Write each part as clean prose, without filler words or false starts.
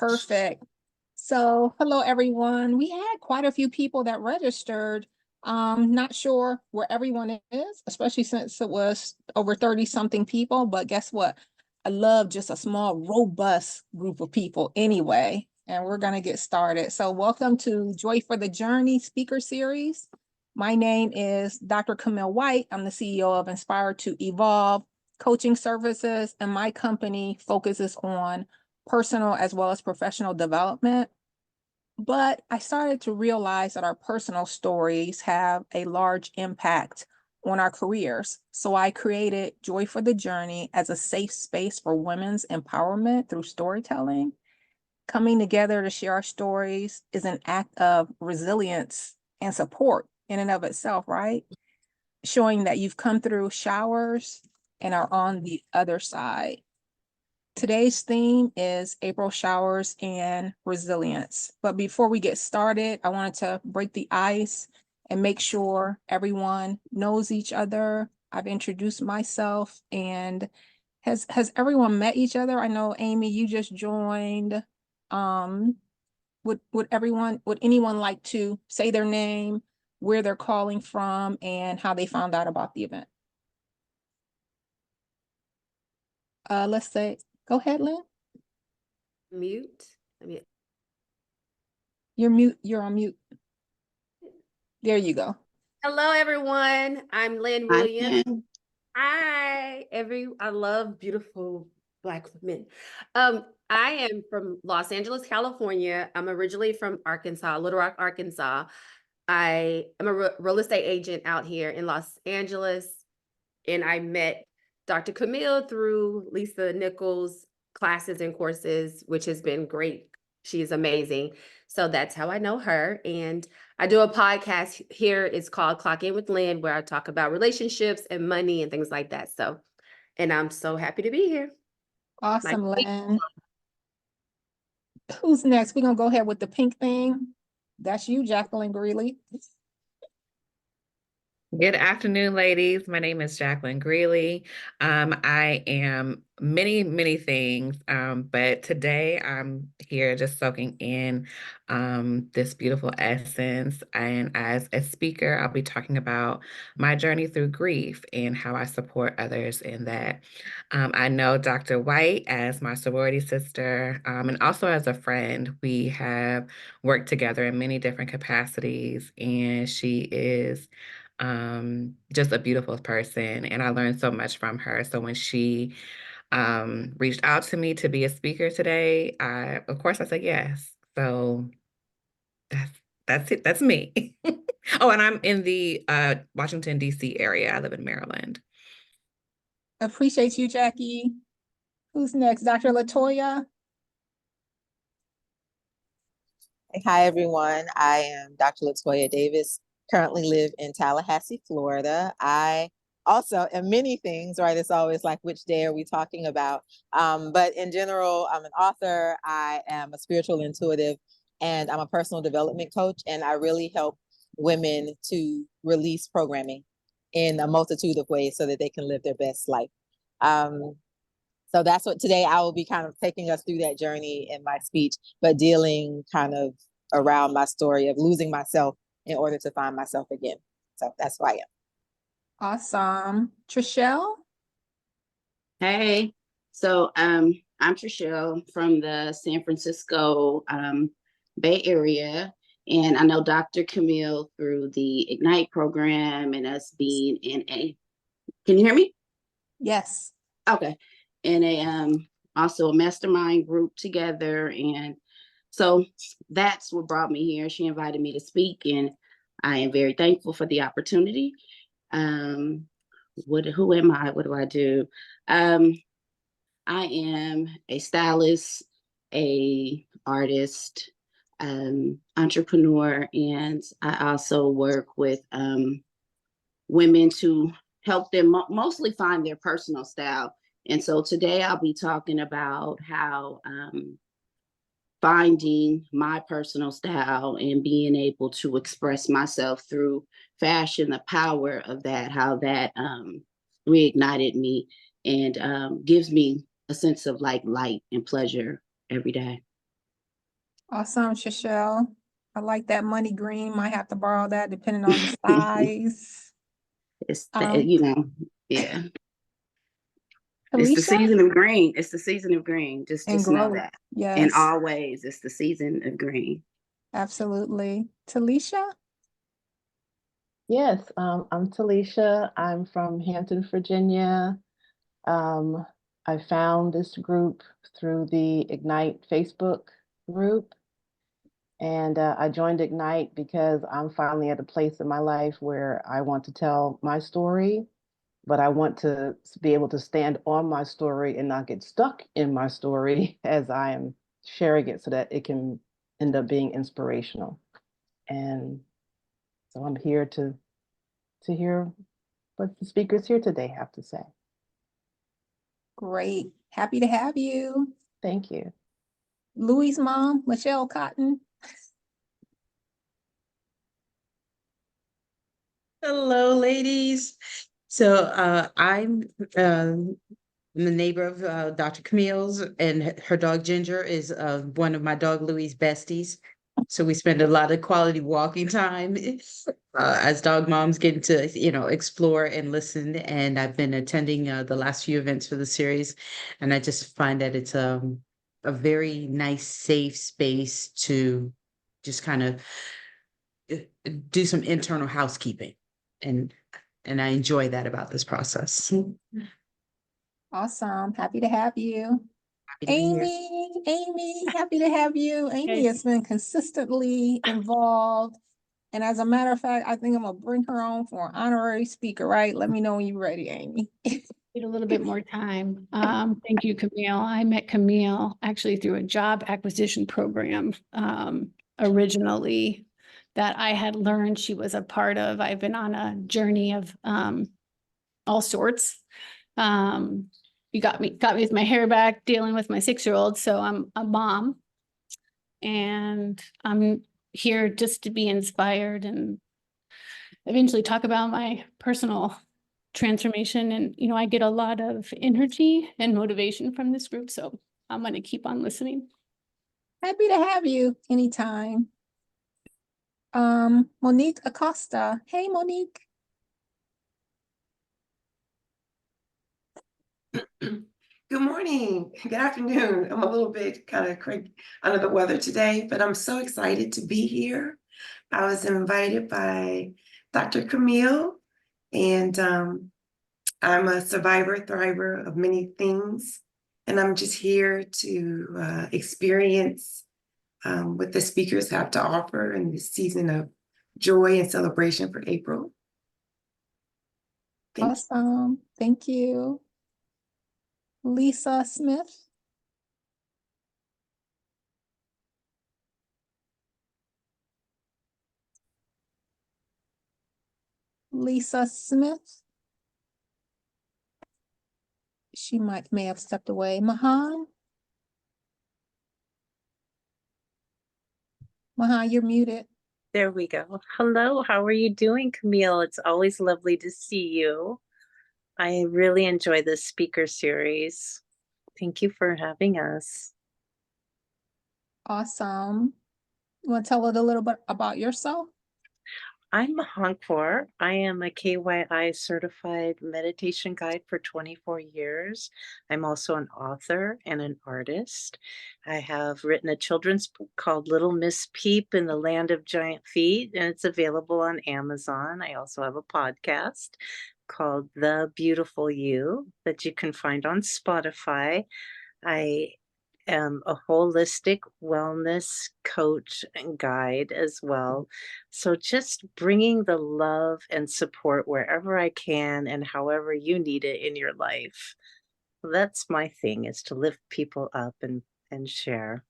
Perfect. So, hello everyone. We had quite a few people that registered. Not sure where everyone is, especially since it was over 30 something people, but guess what? I love just a small, robust group of people anyway, and we're going to get started. So, welcome to Joy4 the Journey speaker series. My name is Dr. Camille White. I'm the CEO of Inspire to Evolve Coaching Services, and my company focuses on personal as well as professional development. But I started to realize that our personal stories have a large impact on our careers. So I created Joy4 the Journey as a safe space for women's empowerment through storytelling. Coming together to share our stories is an act of resilience and support in and of itself, right? Showing that you've come through showers and are on the other side. Today's theme is April showers and resilience. But before we get started, I wanted to break the ice and make sure everyone knows each other. I've introduced myself, and has everyone met each other? I know Amy, you just joined. Would anyone like to say their name, where they're calling from, and how they found out about the event? Let's say, go ahead, Lynn. Mute. You're on mute. There you go. Hello, everyone. I'm Lynn Williams. Hi, I love beautiful Black women. I am from Los Angeles, California. I'm originally from Arkansas, Little Rock, Arkansas. I am a real estate agent out here in Los Angeles, and I met Dr. Camille through Lisa Nichols' classes and courses, which has been great. She is amazing. So that's how I know her. And I do a podcast here. It's called Clock In with Lynn, where I talk about relationships and money and things like that. So, and I'm so happy to be here. Awesome, Lynn. Who's next? We're gonna go ahead with the pink thing. That's you, Jacqueline Greely. Good afternoon, ladies. My name is Jacqueline Greely. I am many things, but today I'm here just soaking in this beautiful essence. And as a speaker, I'll be talking about my journey through grief and how I support others in that. I know Dr. White as my sorority sister, and also as a friend. We have worked together in many different capacities, and she is just a beautiful person, and I learned so much from her. So when she reached out to me to be a speaker today, of course I said yes. So that's it. That's me. Oh, and I'm in the Washington, D.C. area. I live in Maryland. Appreciate you, Jackie. Who's next? Dr. LaToya. Hi, everyone. I am Dr. LaToya Davis. Currently live in Tallahassee, Florida. I also am many things, right? It's always like, which day are we talking about? But in general, I'm an author. I am a spiritual intuitive, and I'm a personal development coach. And I really help women to release programming in a multitude of ways so that they can live their best life. So that's what today I will be kind of taking us through that journey in my speech, but dealing kind of around my story of losing myself in order to find myself again. So that's who I am. Awesome. Trichelle. Hey, so I'm Trichelle from the San Francisco Bay Area, and I know Dr. Camille through the Ignite program and us being in can you hear me? Yes. Okay. In a also a mastermind group together, and so that's what brought me here. She invited me to speak, and I am very thankful for the opportunity. Who am I? What do I do? I am a stylist, a artist, entrepreneur, and I also work with women to help them mostly find their personal style. And so today I'll be talking about how finding my personal style and being able to express myself through fashion, the power of that, how that reignited me and gives me a sense of like light and pleasure every day. Awesome, Trichelle. I like that money green. Might have to borrow that depending on the size. It's Um, yeah. It's the Alicia season of green. It's the season of green. and Just know Greely. that. In Yes, all ways, it's the season of green. absolutely. Talisha? Yes, I'm Talisha. I'm from Hampton, Virginia. Um, I found this group through the Ignite Facebook group. And I joined Ignite because I'm finally at a place in my life where I want to tell my story, but I want to be able to stand on my story and not get stuck in my story as I am sharing it so that it can end up being inspirational. And so I'm here to hear what the speakers here today have to say. Great. Happy to have you. Thank you. Louis' mom, Michelle Cotton. Hello, ladies. So I'm the neighbor of Dr. Camille's, and her dog Ginger is one of my dog Louis' besties. So we spend a lot of quality walking time as dog moms getting to, explore and listen. And I've been attending the last few events for the series, and I just find that it's a very nice, safe space to just kind of do some internal housekeeping. And I enjoy that about this process. Awesome. Happy to have you. Happy to be here. Amy, happy to have you. Amy has been consistently involved. And as a matter of fact, I think I'm gonna bring her on for an honorary speaker, right? Let me know when you're ready, Amy. Need a little bit more time. Thank you, Camille. I met Camille actually through a job acquisition program originally that I had learned she was a part of. I've been on a journey of all sorts. You got me with my hair back, dealing with my 6-year-old. So I'm a mom, and I'm here just to be inspired and eventually talk about my personal transformation. And, I get a lot of energy and motivation from this group. So I'm going to keep on listening. Happy to have you anytime. Monique Acosta. Hey, Monique. Good morning. Good afternoon. I'm a little bit kind of under the weather today, but I'm so excited to be here. I was invited by Dr. Camille, and I'm a survivor, thriver of many things. And I'm just here to experience what the speakers have to offer in this season of joy and celebration for April. Awesome. Thank you. Lisa Smith. Lisa Smith. She may have stepped away. Mahan. Mahan, you're muted. There we go. Hello, how are you doing, Camille? It's always lovely to see you. I really enjoy this speaker series. Thank you for having us. Awesome. You want to tell us a little bit about yourself? I'm Mahan Kaur. I am a KYI certified meditation guide for 24 years. I'm also an author and an artist. I have written a children's book called Little Miss Peep in the Land of Giant Feet, and it's available on Amazon. I also have a podcast called The Beautiful You that you can find on Spotify. I am a holistic wellness coach and guide as well. So just bringing the love and support wherever I can and however you need it in your life. That's my thing, is to lift people up and share.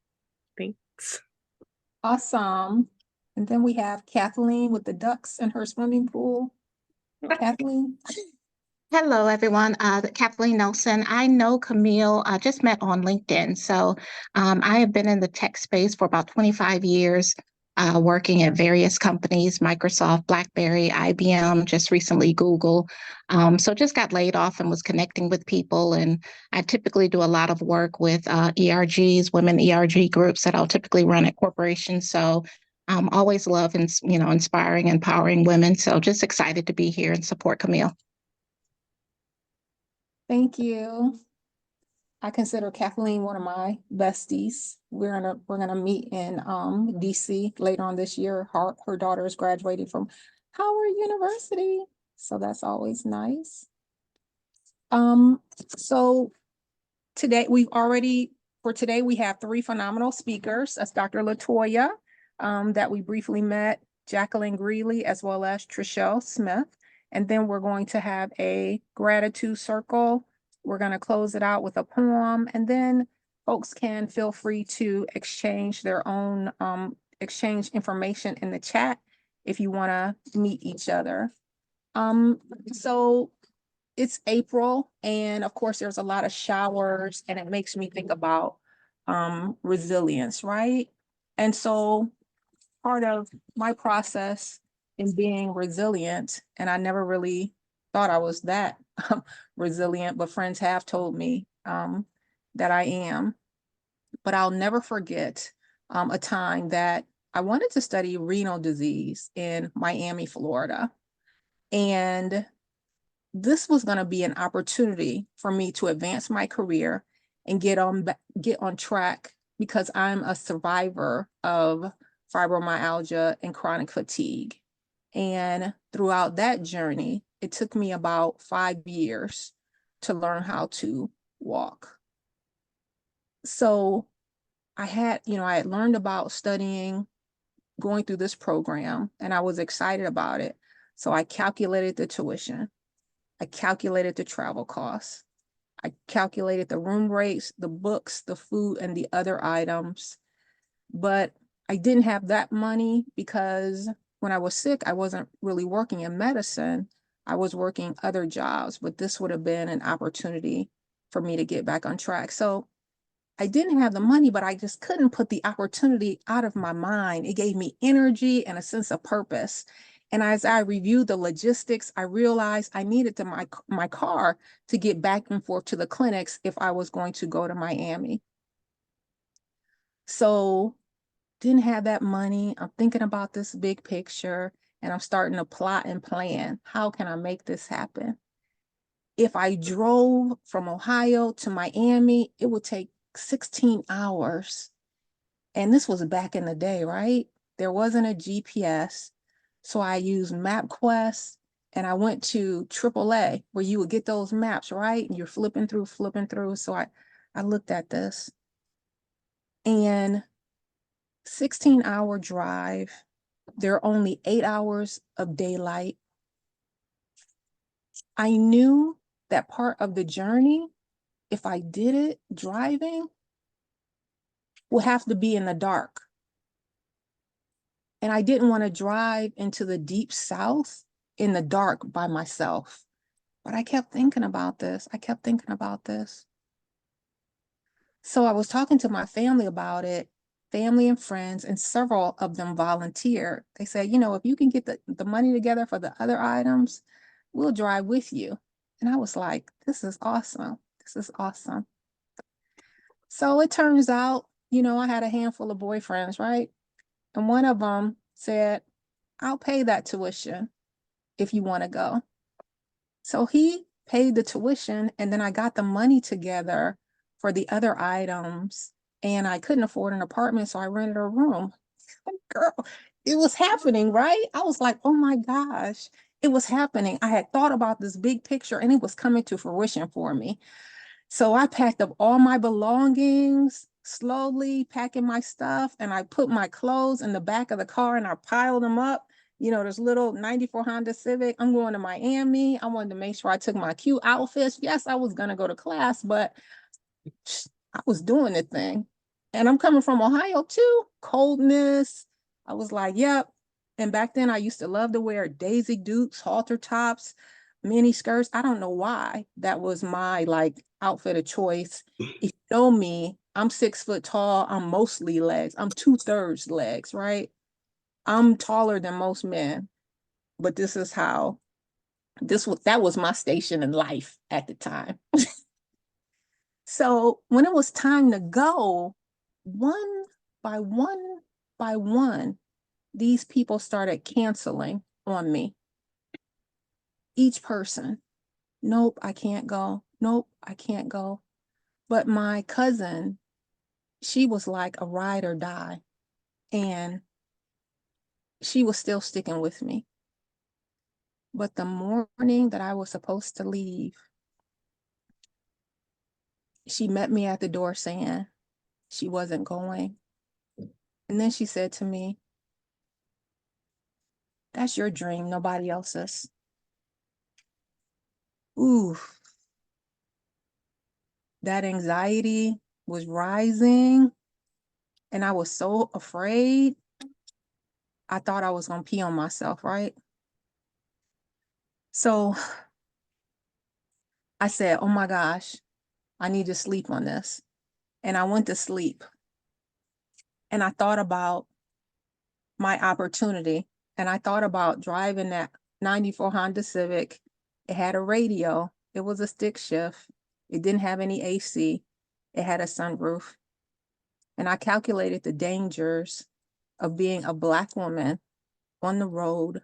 Thanks. Awesome. And then we have Kathleen with the ducks in her swimming pool. Kathleen. Hello, everyone. Kathleen Nelson. I know Camille, I just met on LinkedIn. So I have been in the tech space for about 25 years. working at various companies, Microsoft, BlackBerry, IBM, just recently Google. So just got laid off and was connecting with people. And I typically do a lot of work with ERGs, women ERG groups that I'll typically run at corporations. So always love and, inspiring, empowering women. So just excited to be here and support Camille. Thank you. I consider Kathleen one of my besties. We're gonna meet in DC later on this year. Her daughter is graduating from Howard University, so that's always nice. So today we have 3 phenomenal speakers. That's Dr. Toya, that we briefly met, Jacqueline Greely, as well as Trichelle Smith. And then we're going to have a gratitude circle. We're going to close it out with a poem, and then folks can feel free to exchange their own, exchange information in the chat if you want to meet each other. So it's April, and of course there's a lot of showers, and it makes me think about resilience, right? And so part of my process in being resilient, and I never really thought I was that resilient, but friends have told me that I am. But I'll never forget a time that I wanted to study renal disease in Miami, Florida. And this was going to be an opportunity for me to advance my career and get on track, because I'm a survivor of fibromyalgia and chronic fatigue. And throughout that journey, it took me about 5 years to learn how to walk. So I had learned about studying, going through this program, and I was excited about it. So I calculated the tuition. I calculated the travel costs. I calculated the room rates, the books, the food, and the other items. But I didn't have that money because when I was sick, I wasn't really working in medicine. I was working other jobs, but this would have been an opportunity for me to get back on track. So I didn't have the money, but I just couldn't put the opportunity out of my mind. It gave me energy and a sense of purpose. And as I reviewed the logistics, I realized I needed my car to get back and forth to the clinics if I was going to go to Miami. So didn't have that money. I'm thinking about this big picture, and I'm starting to plot and plan. How can I make this happen? If I drove from Ohio to Miami, it would take 16 hours. And this was back in the day, right? There wasn't a GPS. So I used MapQuest, and I went to AAA where you would get those maps, right? And you're flipping through. So I looked at this, and 16-hour drive. There are only 8 hours of daylight. I knew that part of the journey, if I did it driving, would have to be in the dark. And I didn't want to drive into the deep South in the dark by myself. But I kept thinking about this. So I was talking to my family about it, family and friends, and several of them volunteered. They said, if you can get the money together for the other items, we'll drive with you. And I was like, this is awesome. So it turns out, I had a handful of boyfriends, right? And one of them said, I'll pay that tuition if you want to go. So he paid the tuition, and then I got the money together for the other items, and I couldn't afford an apartment, so I rented a room. Girl, it was happening, right? I was like, oh my gosh, it was happening. I had thought about this big picture, and it was coming to fruition for me. So I packed up all my belongings, slowly packing my stuff, and I put my clothes in the back of the car, and I piled them up. This little 94 Honda Civic. I'm going to Miami. I wanted to make sure I took my cute outfits. Yes, I was going to go to class, but I was doing the thing. And I'm coming from Ohio too. Coldness. I was like, yep. And back then I used to love to wear Daisy Dukes, halter tops, mini skirts. I don't know why. That was my outfit of choice. If you know me, I'm 6 foot tall. I'm mostly legs. I'm 2/3 legs, right? I'm taller than most men, but that was my station in life at the time. So when it was time to go, one by one by one, these people started canceling on me. Each person, nope, I can't go. Nope, I can't go. But my cousin, she was like a ride or die. And she was still sticking with me. But the morning that I was supposed to leave, she met me at the door saying she wasn't going. And then she said to me, "That's your dream, nobody else's." Ooh, that anxiety was rising and I was so afraid. I thought I was gonna pee on myself, right? So I said, oh my gosh, I need to sleep on this. And I went to sleep and I thought about my opportunity. And I thought about driving that 94 Honda Civic. It had a radio. It was a stick shift. It didn't have any AC. It had a sunroof. And I calculated the dangers of being a Black woman on the road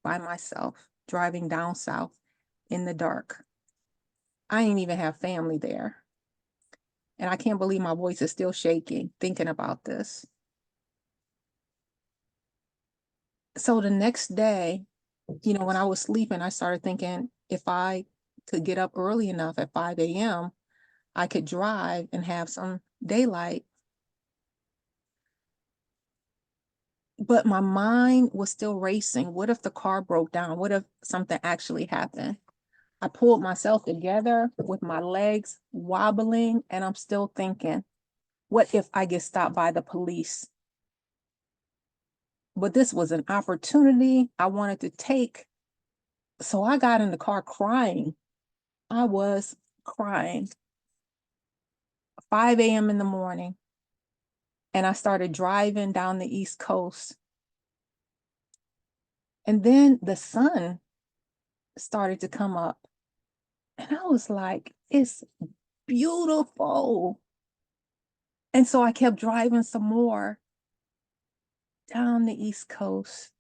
by myself, driving down south in the dark. I ain't even have family there. And I can't believe my voice is still shaking thinking about this. So the next day, when I was sleeping, I started thinking if I could get up early enough at 5 a.m., I could drive and have some daylight. But my mind was still racing. What if the car broke down? What if something actually happened? I pulled myself together with my legs wobbling, and I'm still thinking, what if I get stopped by the police? But this was an opportunity I wanted to take. So I got in the car crying. I was crying. 5 a.m. in the morning. And I started driving down the East Coast. And then the sun started to come up. And I was like, it's beautiful. And so I kept driving some more down the East Coast.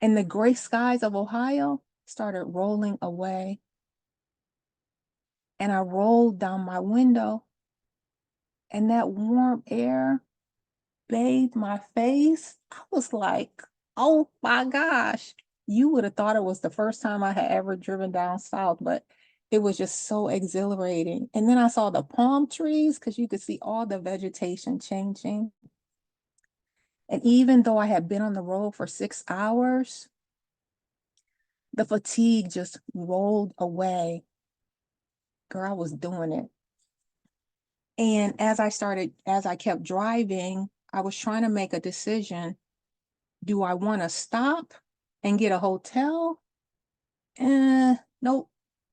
And the gray skies of Ohio started rolling away. And I rolled down my window, and that warm air bathed my face. I was like, oh my gosh. You would have thought it was the first time I had ever driven down south, but it was just so exhilarating. And then I saw the palm trees because you could see all the vegetation changing. And even though I had been on the road for 6 hours, the fatigue just rolled away. Girl, I was doing it. And as I kept driving, I was trying to make a decision. Do I want to stop and get a hotel? Nope,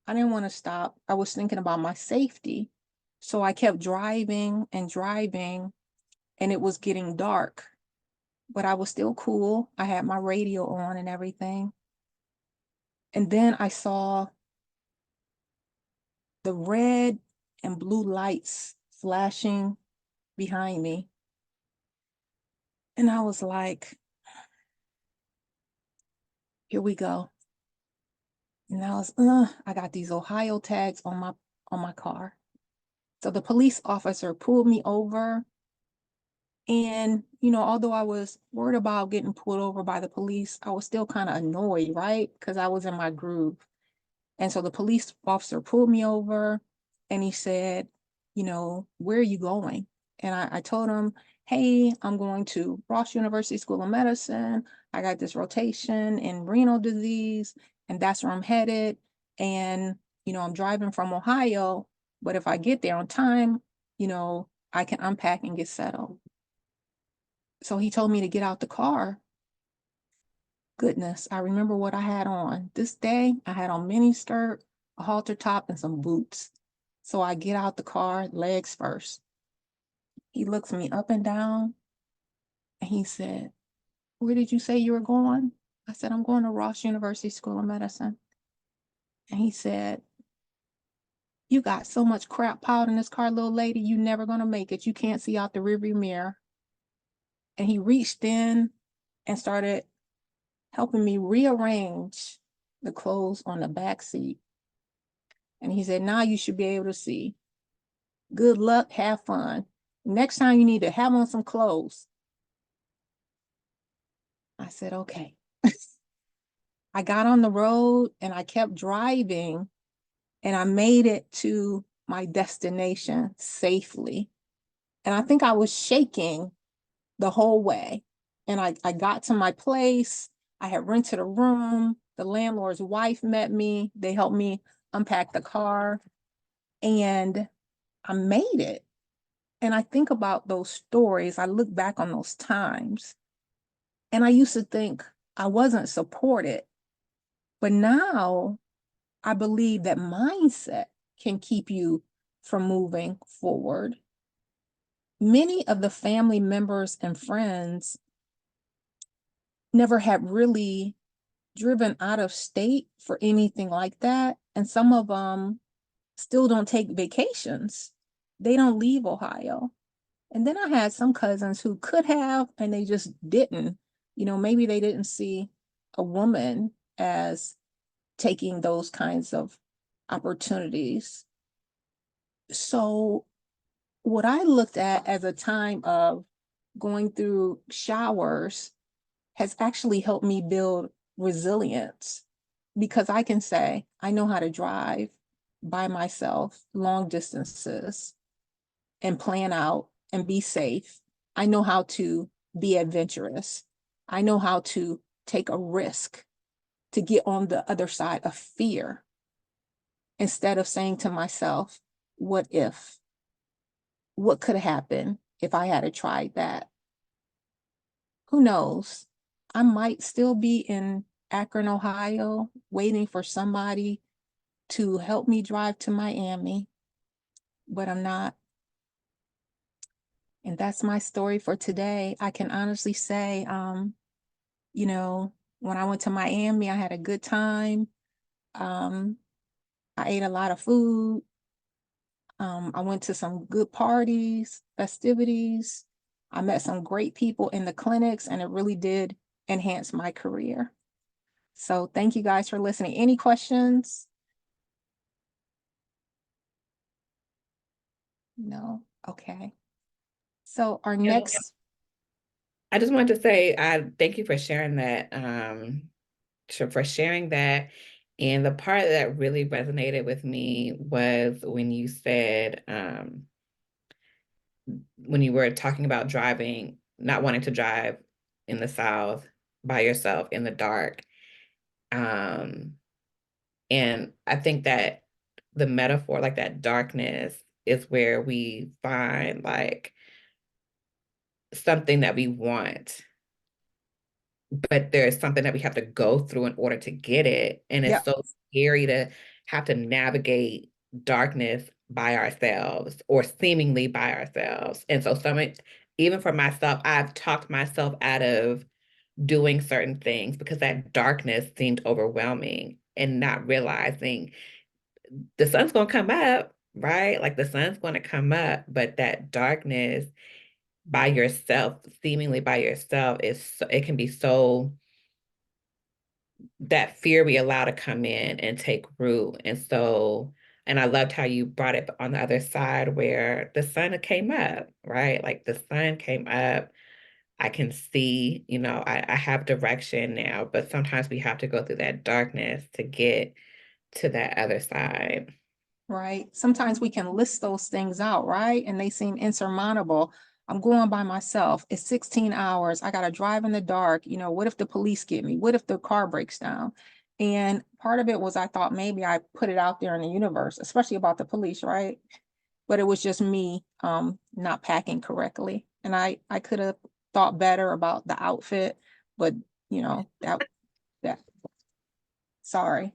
I didn't want to stop. I was thinking about my safety. So I kept driving and driving, and it was getting dark, but I was still cool. I had my radio on and everything. And then I saw the red and blue lights flashing behind me. And I was like, here we go. And I got these Ohio tags on my car. So the police officer pulled me over. And, although I was worried about getting pulled over by the police, I was still kind of annoyed, right? Because I was in my groove. And so the police officer pulled me over and he said, where are you going? And I told him, hey, I'm going to Ross University School of Medicine. I got this rotation in renal disease, and that's where I'm headed. And, I'm driving from Ohio, but if I get there on time, I can unpack and get settled. So he told me to get out the car. Goodness, I remember what I had on. This day, I had on mini skirt, a halter top, and some boots. So I get out the car, legs first. He looks me up and down, And he said, where did you say you were going? I said, I'm going to Ross University School of Medicine. And he said, you got so much crap piled in this car, little lady, you never gonna make it. You can't see out the rearview mirror. And he reached in and started helping me rearrange the clothes on the back seat. And he said, now you should be able to see. Good luck, have fun. Next time you need to have on some clothes. I said, okay. I got on the road and I kept driving and I made it to my destination safely. And I think I was shaking the whole way. And I got to my place. I had rented a room. The landlord's wife met me. They helped me unpack the car and I made it. And I think about those stories. I look back on those times and I used to think I wasn't supported. But now I believe that mindset can keep you from moving forward. Many of the family members and friends never had really driven out of state for anything like that. And some of them still don't take vacations. They don't leave Ohio. And then I had some cousins who could have, and they just didn't. You know, maybe they didn't see a woman as taking those kinds of opportunities. So what I looked at as a time of going through showers has actually helped me build resilience, because I can say, I know how to drive by myself long distances and plan out and be safe. I know how to be adventurous. I know how to take a risk to get on the other side of fear, instead of saying to myself, what if? What could have happened if I had tried that? Who knows? I might still be in Akron, Ohio, waiting for somebody to help me drive to Miami, but I'm not. And that's my story for today. I can honestly say, you know, when I went to Miami, I had a good time. I ate a lot of food. I went to some good parties, festivities. I met some great people in the clinics, and it really did enhance my career. So thank you guys for listening. Any questions? No? Okay. So our next. I just wanted to say, I thank you for sharing that, for sharing that. And the part that really resonated with me was when you said, when you were talking about driving, not wanting to drive in the South by yourself in the dark. And I think that the metaphor, like that darkness, is where we find like something that we want, but there's something that we have to go through in order to get it. And it's so scary to have to navigate darkness by ourselves, or seemingly by ourselves. And so even for myself, I've talked myself out of doing certain things because that darkness seemed overwhelming, and not realizing the sun's going to come up, right? Like the sun's going to come up, but that darkness by yourself, seemingly by yourself, it can be so, that fear we allow to come in and take root. And I loved how you brought it on the other side where the sun came up, right? Like the sun came up. I can see, I have direction now, but sometimes we have to go through that darkness to get to that other side. Right. Sometimes we can list those things out, right? And they seem insurmountable. I'm going by myself. It's 16 hours. I got to drive in the dark. What if the police get me? What if the car breaks down? And part of it was, I thought maybe I put it out there in the universe, especially about the police, right? But it was just me not packing correctly. And I could have thought better about the outfit, but that sorry.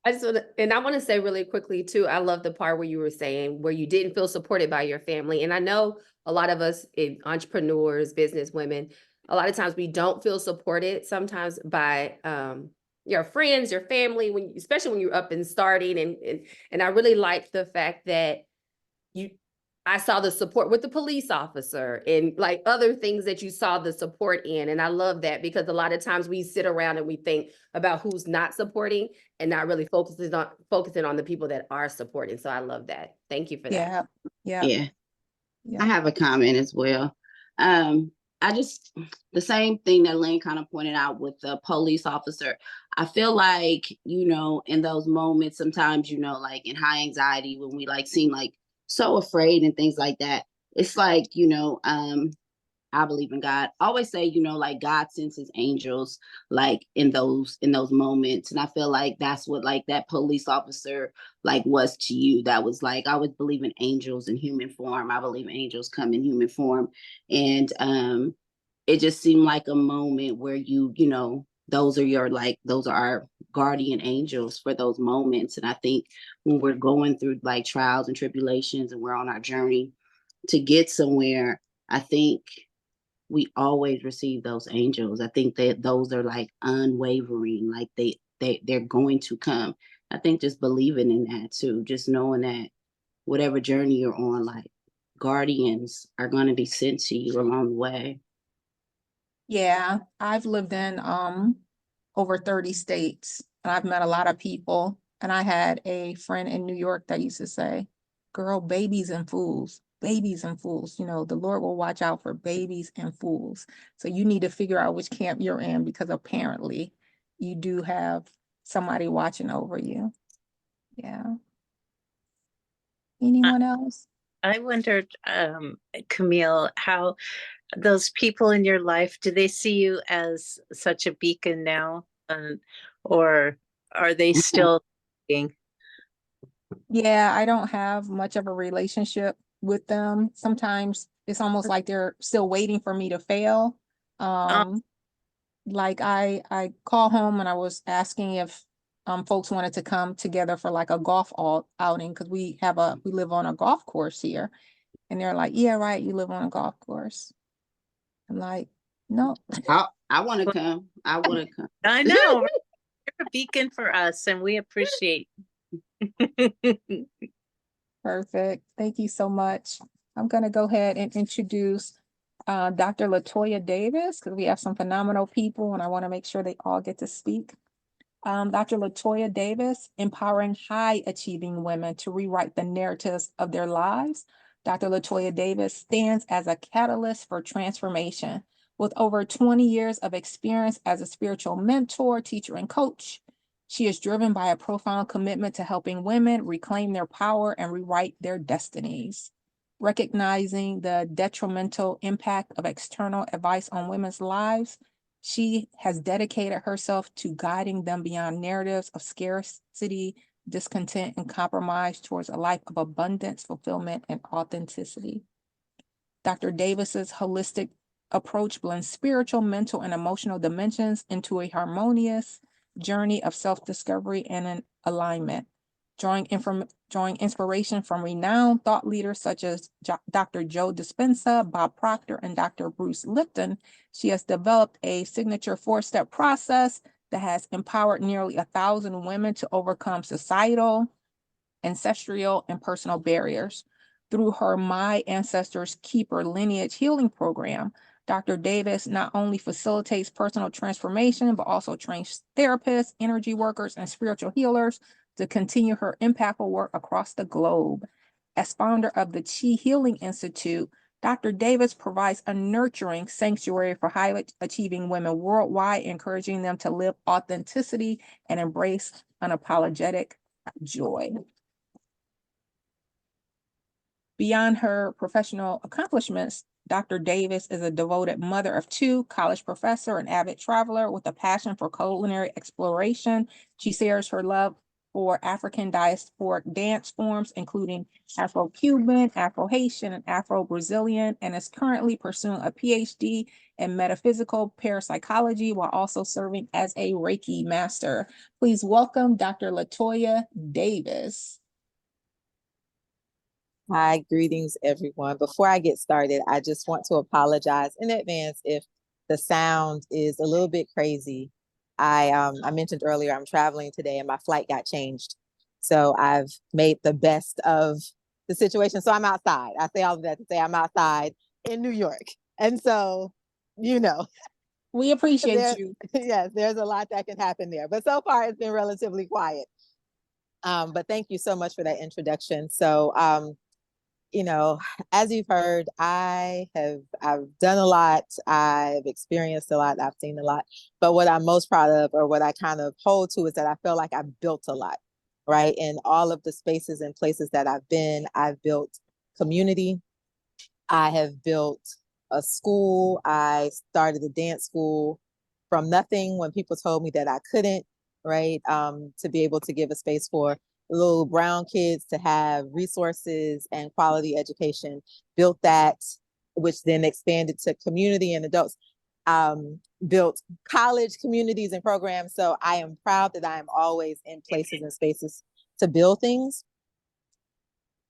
I want to say really quickly too, I love the part where you were saying where you didn't feel supported by your family. And I know a lot of us entrepreneurs, business women, a lot of times we don't feel supported sometimes by your friends, your family, especially when you're up and starting. And I really like the fact that I saw the support with the police officer and like other things that you saw the support in. And I love that because a lot of times we sit around and we think about who's not supporting and not really focusing on the people that are supporting. So I love that. Thank you for that. Yeah. I have a comment as well. The same thing that Lynn kind of pointed out with the police officer. I feel like, in those moments, sometimes, like in high anxiety, when we like seem like so afraid and things like that, it's like, I believe in God. I always say, like God sends his angels like in those moments. And I feel like that's what like that police officer like was to you. That was like, I always believe in angels in human form. I believe angels come in human form. And it just seemed like a moment where those are our guardian angels for those moments. And I think when we're going through like trials and tribulations and we're on our journey to get somewhere, I think we always receive those angels. I think that those are like unwavering, like they're going to come. I think just believing in that too, just knowing that whatever journey you're on, like guardians are going to be sent to you along the way. Yeah, I've lived in over 30 states and I've met a lot of people. And I had a friend in New York that used to say, girl, babies and fools. Babies and fools, the Lord will watch out for babies and fools. So you need to figure out which camp you're in because apparently you do have somebody watching over you. Yeah. Anyone else? I wondered, Camille, how those people in your life, do they see you as such a beacon now? Or are they still being? Yeah, I don't have much of a relationship with them. Sometimes it's almost like they're still waiting for me to fail. Like I call home and I was asking if folks wanted to come together for like a golf outing because we live on a golf course here. And they're like, yeah, right, you live on a golf course. I'm like, no. I want to come. I want to come. I know. You're a beacon for us and we appreciate. Perfect. Thank you so much. I'm going to go ahead and introduce Dr. Toya Davis because we have some phenomenal people and I want to make sure they all get to speak. Dr. Toya Davis, empowering high achieving women to rewrite the narratives of their lives. Dr. Toya Davis stands as a catalyst for transformation. With over 20 years of experience as a spiritual mentor, teacher, and coach, she is driven by a profound commitment to helping women reclaim their power and rewrite their destinies. Recognizing the detrimental impact of external advice on women's lives, she has dedicated herself to guiding them beyond narratives of scarcity, discontent, and compromise towards a life of abundance, fulfillment, and authenticity. Dr. Davis's holistic approach blends spiritual, mental, and emotional dimensions into a harmonious journey of self-discovery and an alignment. Drawing inspiration from renowned thought leaders such as Dr. Joe Dispenza, Bob Proctor, and Dr. Bruce Lipton, she has developed a signature 4-step process that has empowered nearly 1,000 women to overcome societal, ancestral, and personal barriers. Through her My Ancestors Keeper lineage healing program, Dr. Davis not only facilitates personal transformation, but also trains therapists, energy workers, and spiritual healers to continue her impactful work across the globe. As founder of the Chi Healing Institute, Dr. Davis provides a nurturing sanctuary for highly achieving women worldwide, encouraging them to live authenticity and embrace unapologetic joy. Beyond her professional accomplishments, Dr. Davis is a devoted mother of 2, college professor, and avid traveler with a passion for culinary exploration. She shares her love for African diasporic dance forms, including Afro-Cuban, Afro-Haitian, and Afro-Brazilian, and is currently pursuing a PhD in metaphysical parapsychology while also serving as a Reiki master. Please welcome Dr. Toya Davis. Hi, greetings, everyone. Before I get started, I just want to apologize in advance if the sound is a little bit crazy. I mentioned earlier I'm traveling today and my flight got changed. So I've made the best of the situation. So I'm outside. I say all of that to say I'm outside in New York. And so, you know, we appreciate you. Yes, there's a lot that can happen there. But so far it's been relatively quiet. But thank you so much for that introduction. So you know, as you've heard, I've done a lot, I've experienced a lot, I've seen a lot, but what I'm most proud of, or what I kind of hold to, is that I feel like I've built a lot, right? In all of the spaces and places that I've been, I've built community. I have built a school. I started a dance school from nothing when people told me that I couldn't, right? To be able to give a space for little brown kids to have resources and quality education, built that, which then expanded to community and adults, built college communities and programs. So I am proud that I am always in places and spaces to build things.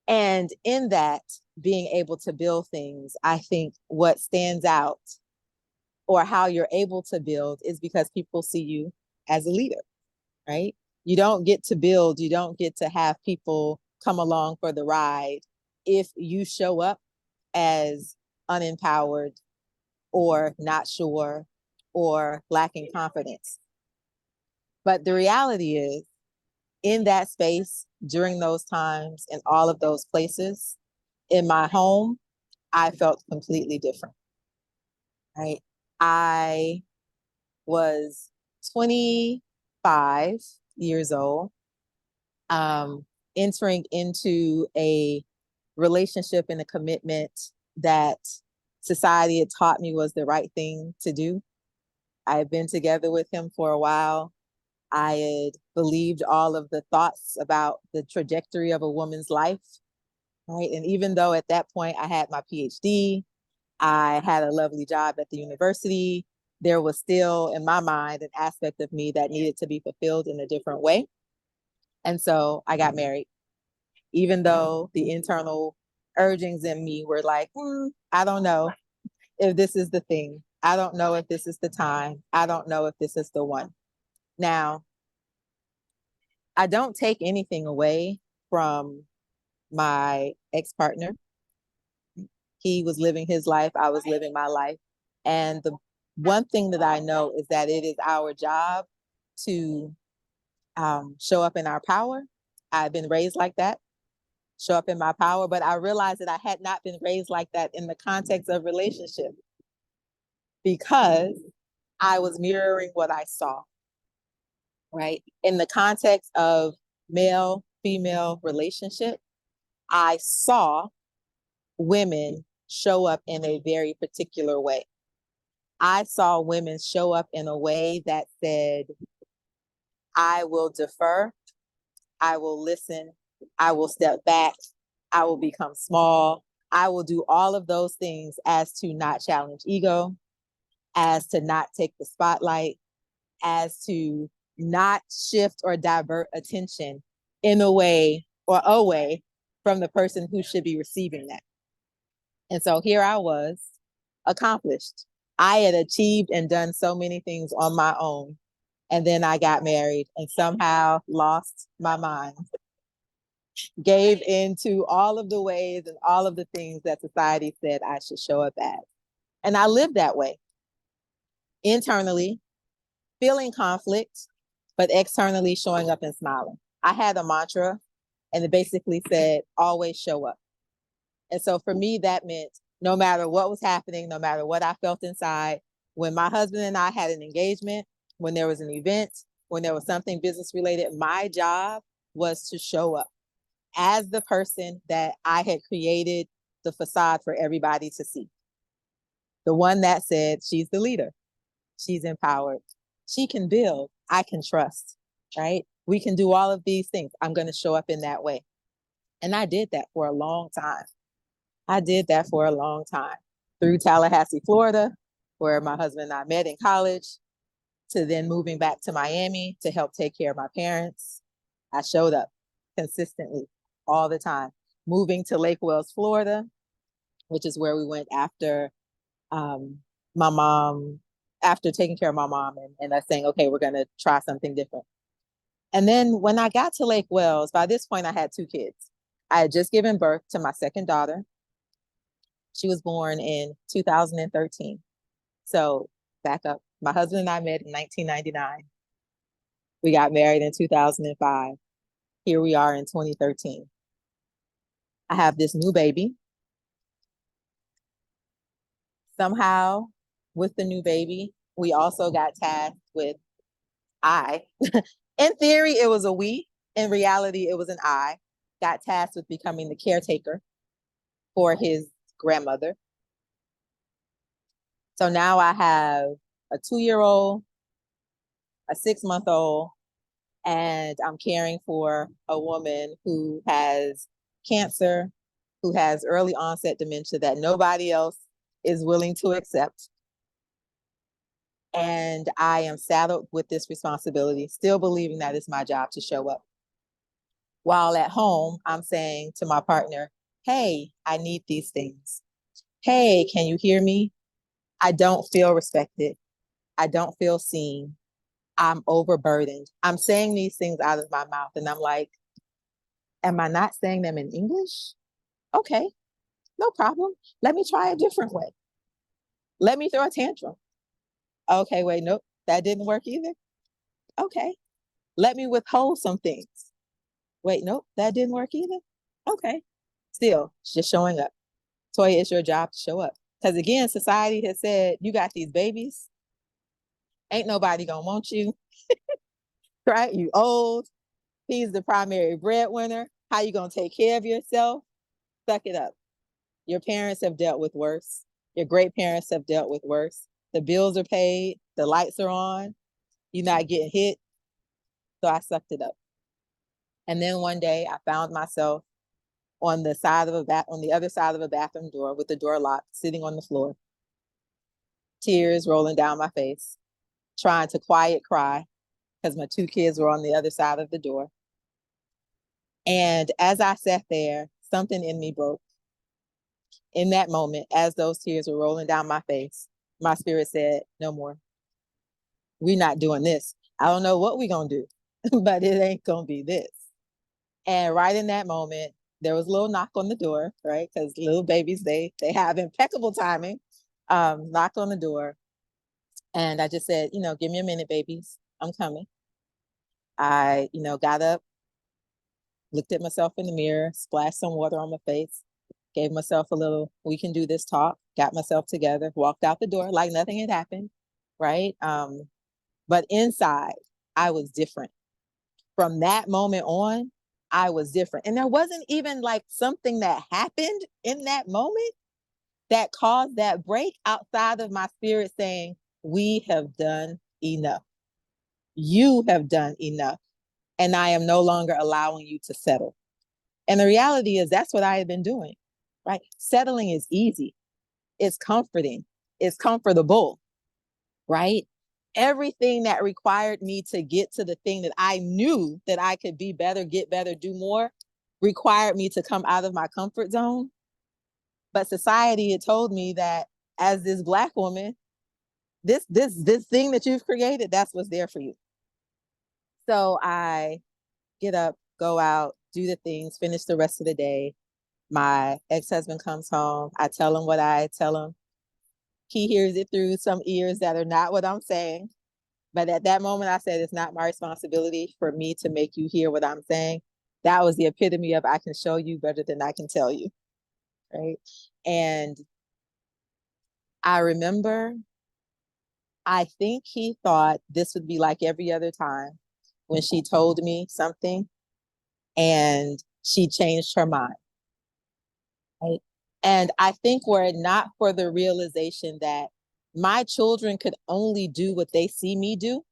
And in that, being able to build things, I think what stands out, or how you're able to build, is because people see you as a leader, right? You don't get to build, you don't get to have people come along for the ride if you show up as unempowered or not sure or lacking confidence. But the reality is, in that space, during those times, in all of those places, in my home, I felt completely different, right? I was 25 years old, entering into a relationship and a commitment that society had taught me was the right thing to do. I had been together with him for a while. I had believed all of the thoughts about the trajectory of a woman's life, right? And even though at that point I had my PhD, I had a lovely job at the university, there was still, in my mind, an aspect of me that needed to be fulfilled in a different way. And so I got married, even though the internal urgings in me were like, I don't know if this is the thing. I don't know if this is the time. I don't know if this is the one. Now, I don't take anything away from my ex-partner. He was living his life. I was living my life. And the one thing that I know is that it is our job to show up in our power. I've been raised like that, show up in my power, but I realized that I had not been raised like that in the context of relationship, because I was mirroring what I saw, right? In the context of male-female relationship, I saw women show up in a very particular way. I saw women show up in a way that said, I will defer, I will listen, I will step back, I will become small, I will do all of those things as to not challenge ego, as to not take the spotlight, as to not shift or divert attention in a way or away from the person who should be receiving that. And so here I was, accomplished. I had achieved and done so many things on my own. And then I got married and somehow lost my mind, gave into all of the ways and all of the things that society said I should show up as. And I lived that way, internally, feeling conflict, but externally showing up and smiling. I had a mantra, and it basically said, always show up. And so for me, that meant no matter what was happening, no matter what I felt inside, when my husband and I had an engagement, when there was an event, when there was something business related, my job was to show up as the person that I had created the facade for everybody to see. The one that said, she's the leader, she's empowered, she can build, I can trust, right? We can do all of these things. I'm going to show up in that way. And I did that for a long time. I did that for a long time, through Tallahassee, Florida, where my husband and I met in college, to then moving back to Miami to help take care of my parents. I showed up consistently all the time. Moving to Lake Wales, Florida, which is where we went after my mom, after taking care of my mom and us saying, okay, we're going to try something different. And then when I got to Lake Wales, by this point, I had 2 kids. I had just given birth to my second daughter. She was born in 2013. So back up. My husband and I met in 1999. We got married in 2005. Here we are in 2013. I have this new baby. Somehow, with the new baby, we also got tasked with in theory, it was a we. In reality, it was an I. Got tasked with becoming the caretaker for his grandmother. So now I have a 2-year-old, a 6-month-old, and I'm caring for a woman who has cancer, who has early onset dementia that nobody else is willing to accept. And I am saddled with this responsibility, still believing that it's my job to show up. While at home, I'm saying to my partner, hey, I need these things. Hey, can you hear me? I don't feel respected. I don't feel seen. I'm overburdened. I'm saying these things out of my mouth and I'm like, am I not saying them in English? Okay, no problem. Let me try a different way. Let me throw a tantrum. Okay, wait, nope, that didn't work either. Okay, let me withhold some things. Wait, nope, that didn't work either. Okay, still, just showing up. Toya, it's your job to show up. Because again, society has said, you got these babies. Ain't nobody gonna want you, right? You old. He's the primary breadwinner. How you gonna take care of yourself? Suck it up. Your parents have dealt with worse. Your great parents have dealt with worse. The bills are paid. The lights are on. You're not getting hit. So I sucked it up. And then one day I found myself on the other side of a bathroom door with the door locked, sitting on the floor, tears rolling down my face, trying to quiet cry because my 2 kids were on the other side of the door. And as I sat there, something in me broke. In that moment, as those tears were rolling down my face, my spirit said, no more. We're not doing this. I don't know what we're going to do, but it ain't going to be this. And right in that moment, there was a little knock on the door, right? Because little babies, they have impeccable timing. Knock on the door. And I just said, give me a minute, babies. I'm coming. I, got up, looked at myself in the mirror, splashed some water on my face, gave myself a little, we can do this talk, got myself together, walked out the door like nothing had happened, right? But inside, I was different. From that moment on, I was different. And there wasn't even like something that happened in that moment that caused that break outside of my spirit saying, we have done enough. You have done enough. And I am no longer allowing you to settle. And the reality is that's what I had been doing, right? Settling is easy. It's comforting. It's comfortable, right? Everything that required me to get to the thing that I knew that I could be better, get better, do more, required me to come out of my comfort zone. But society had told me that as this Black woman, this thing that you've created, that's what's there for you. So I get up, go out, do the things, finish the rest of the day. My ex-husband comes home. I tell him what I tell him. He hears it through some ears that are not what I'm saying. But at that moment, I said, it's not my responsibility for me to make you hear what I'm saying. That was the epitome of I can show you better than I can tell you, right? And I remember, I think he thought this would be like every other time when she told me something and she changed her mind, right? And I think were it not for the realization that my children could only do what they see me do,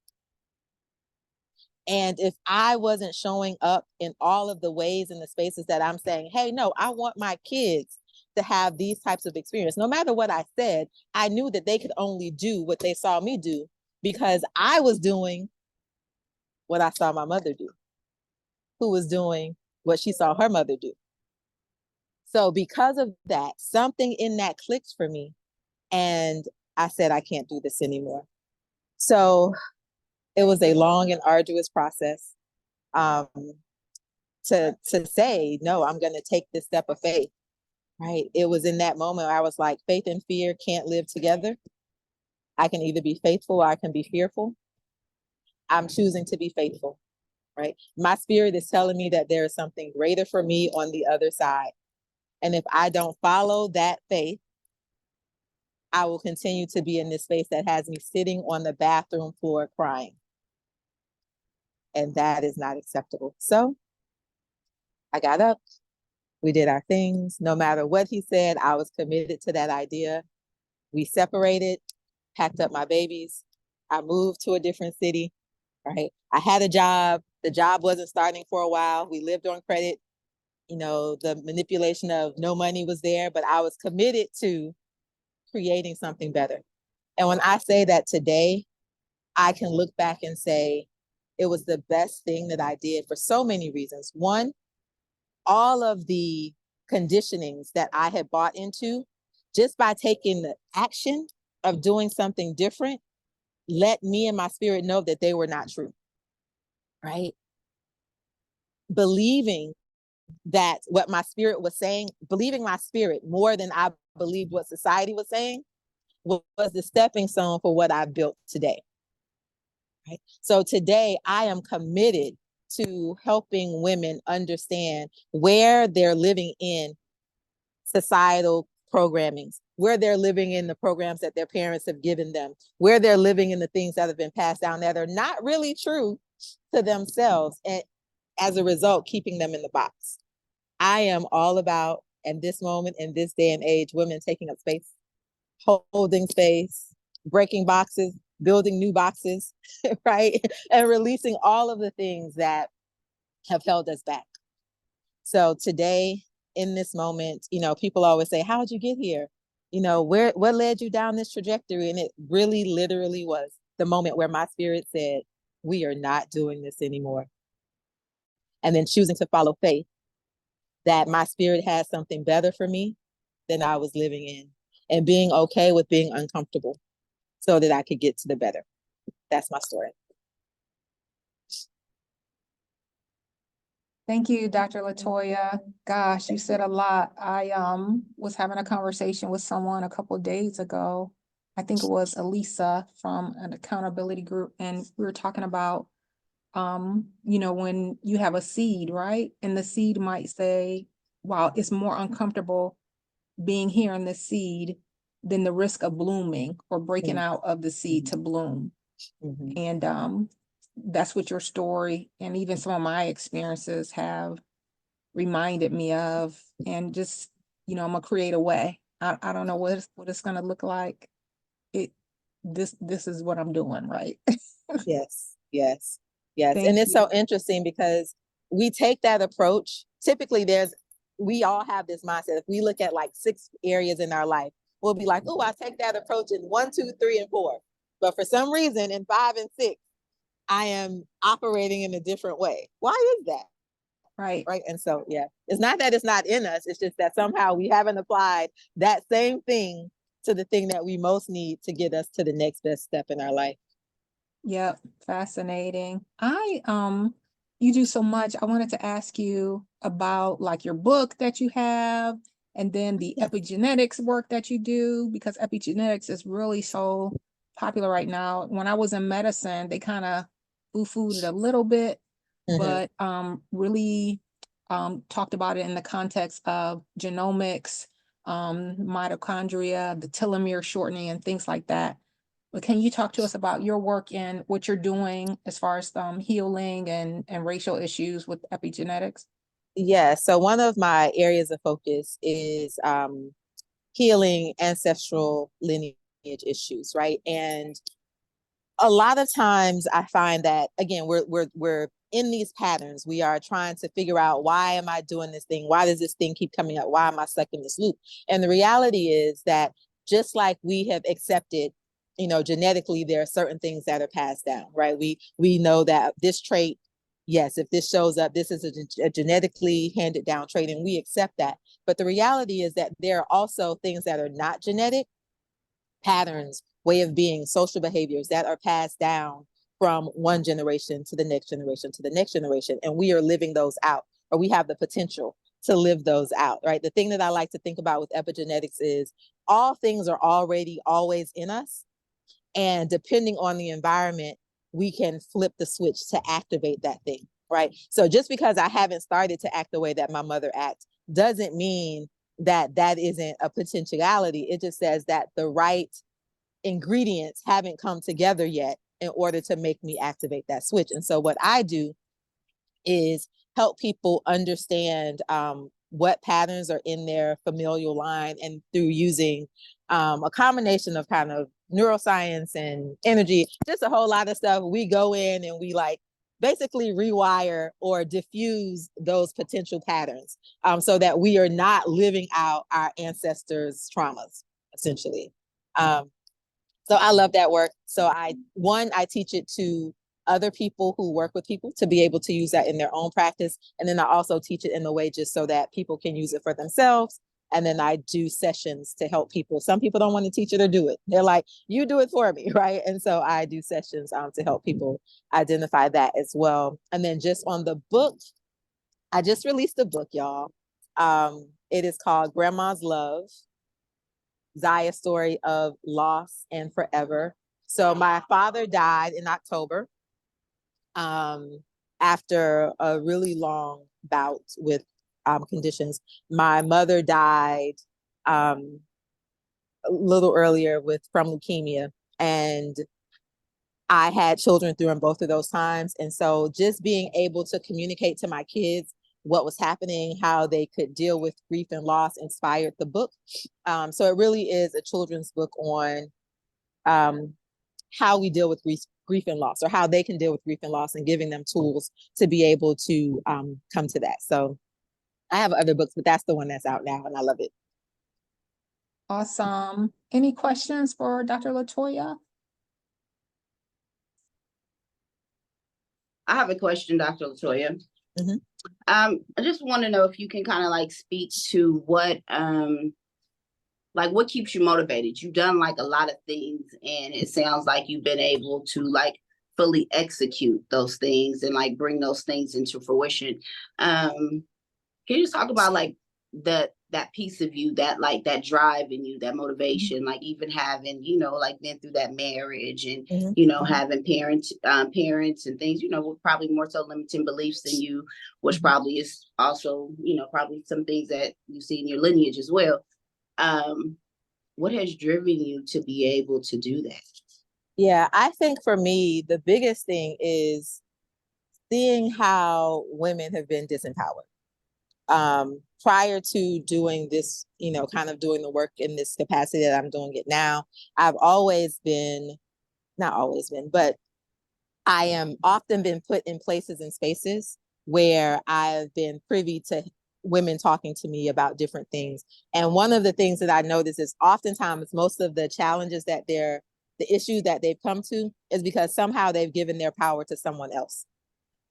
And if I wasn't showing up in all of the ways and the spaces that I'm saying, hey, no, I want my kids to have these types of experience. No matter what I said, I knew that they could only do what they saw me do because I was doing what I saw my mother do, who was doing what she saw her mother do. So because of that, something in that clicked for me. And I said, I can't do this anymore. So it was a long and arduous process to say, no, I'm going to take this step of faith, right? It was in that moment where I was like, faith and fear can't live together. I can either be faithful or I can be fearful. I'm choosing to be faithful, right? My spirit is telling me that there is something greater for me on the other side. And if I don't follow that faith, I will continue to be in this space that has me sitting on the bathroom floor crying. And that is not acceptable. So I got up, we did our things. No matter what he said, I was committed to that idea. We separated, packed up my babies. I moved to a different city, right? I had a job. The job wasn't starting for a while. We lived on credit. You know, the manipulation of no money was there, but I was committed to creating something better. And when I say that today, I can look back and say, it was the best thing that I did for so many reasons. One, all of the conditionings that I had bought into, just by taking the action of doing something different, let me and my spirit know that they were not true, right? Believing that what my spirit was saying, believing my spirit more than I believed what society was saying, was the stepping stone for what I've built today. Right? So today I am committed to helping women understand where they're living in societal programmings, where they're living in the programs that their parents have given them, where they're living in the things that have been passed down that are not really true to themselves, and as a result, keeping them in the box. I am all about, in this moment, in this day and age, women taking up space, holding space, breaking boxes, building new boxes, right? And releasing all of the things that have held us back. So today, in this moment, you know, people always say, how'd you get here? You know, what led you down this trajectory? And it really literally was the moment where my spirit said, we are not doing this anymore. And then choosing to follow faith, that my spirit had something better for me than I was living in, and being okay with being uncomfortable so that I could get to the better. That's my story. Thank you, Dr. LaToya. Gosh, you said a lot. I was having a conversation with someone a couple of days ago. I think it was Elisa from an accountability group, and we were talking about you know, when you have a seed, right? And the seed might say, wow, it's more uncomfortable being here in the seed than the risk of blooming or breaking out of the seed to bloom. And that's what your story and even some of my experiences have reminded me of. And just, you know, I'm gonna create a way. I don't know what it's gonna look like. This is what I'm doing, right? Yes, yes, yes. Thank And it's you. so interesting because we take that approach. Typically, we all have this mindset. If we look at like 6 areas in our life, we'll be like, oh, I take that approach in 1, 2, 3, and 4. But for some reason, in 5 and 6, I am operating in a different way. Why is that? Right. Right. And so, yeah, it's not that it's not in us. It's just that somehow we haven't applied that same thing to the thing that we most need to get us to the next best step in our life. Yep, fascinating. You do so much. I wanted to ask you about like your book that you have, and then the epigenetics work that you do, because epigenetics is really so popular right now. When I was in medicine, they kind of foo-fooed it a little bit, but really talked about it in the context of genomics, mitochondria, the telomere shortening, and things like that. But can you talk to us about your work and what you're doing as far as healing and racial issues with epigenetics? Yeah. So one of my areas of focus is healing ancestral lineage issues, right? And a lot of times I find that, again, we're in these patterns. We are trying to figure out, why am I doing this thing? Why does this thing keep coming up? Why am I stuck in this loop? And the reality is that just like we have accepted, genetically, there are certain things that are passed down, right? We know that this trait, yes, if this shows up, this is a genetically handed down trait, and we accept that. But the reality is that there are also things that are not genetic, patterns, way of being, social behaviors that are passed down from one generation to the next generation to the next generation. And we are living those out, or we have the potential to live those out, right? The thing that I like to think about with epigenetics is all things are already always in us. And depending on the environment, we can flip the switch to activate that thing, right? So just because I haven't started to act the way that my mother acts doesn't mean that that isn't a potentiality. It just says that the right ingredients haven't come together yet in order to make me activate that switch. And so what I do is help people understand what patterns are in their familial line, and through using a combination of kind of neuroscience and energy, just a whole lot of stuff. We go in and we basically rewire or diffuse those potential patterns, so that we are not living out our ancestors' traumas, essentially. So I love that work. So I teach it to other people who work with people to be able to use that in their own practice. And then I also teach it in a way just so that people can use it for themselves. And then I do sessions to help people. Some people don't want to teach it or do it. They're like, you do it for me, right? And so I do sessions to help people identify that as well. And then just on the book, I just released a book, y'all. It is called Grandma's Love, Zaya's Story of Loss and Forever. So my father died in October after a really long bout with conditions. My mother died a little earlier from leukemia, and I had children during both of those times. And so just being able to communicate to my kids what was happening, how they could deal with grief and loss, inspired the book. So it really is a children's book on how we deal with grief and loss, or how they can deal with grief and loss, and giving them tools to be able to come to that. So I have other books, but that's the one that's out now, and I love it. Awesome. Any questions for Dr. LaToya? I have a question, Dr. LaToya. Mm-hmm. I just want to know if you can kind of speak to what keeps you motivated. You've done a lot of things, and it sounds like you've been able to fully execute those things and bring those things into fruition. Can you just talk about that piece of you, that drive in you, that motivation, even having, been through that marriage and, Mm-hmm. having parents and things, with probably more so limiting beliefs than you, which probably is also, probably some things that you see in your lineage as well. What has driven you to be able to do that? Yeah, I think for me, the biggest thing is seeing how women have been disempowered. Prior to doing this, kind of doing the work in this capacity that I'm doing it now, I've always been, not always been, but I am often been put in places and spaces where I've been privy to women talking to me about different things. And one of the things that I notice is oftentimes most of the challenges that the issues that they've come to is because somehow they've given their power to someone else.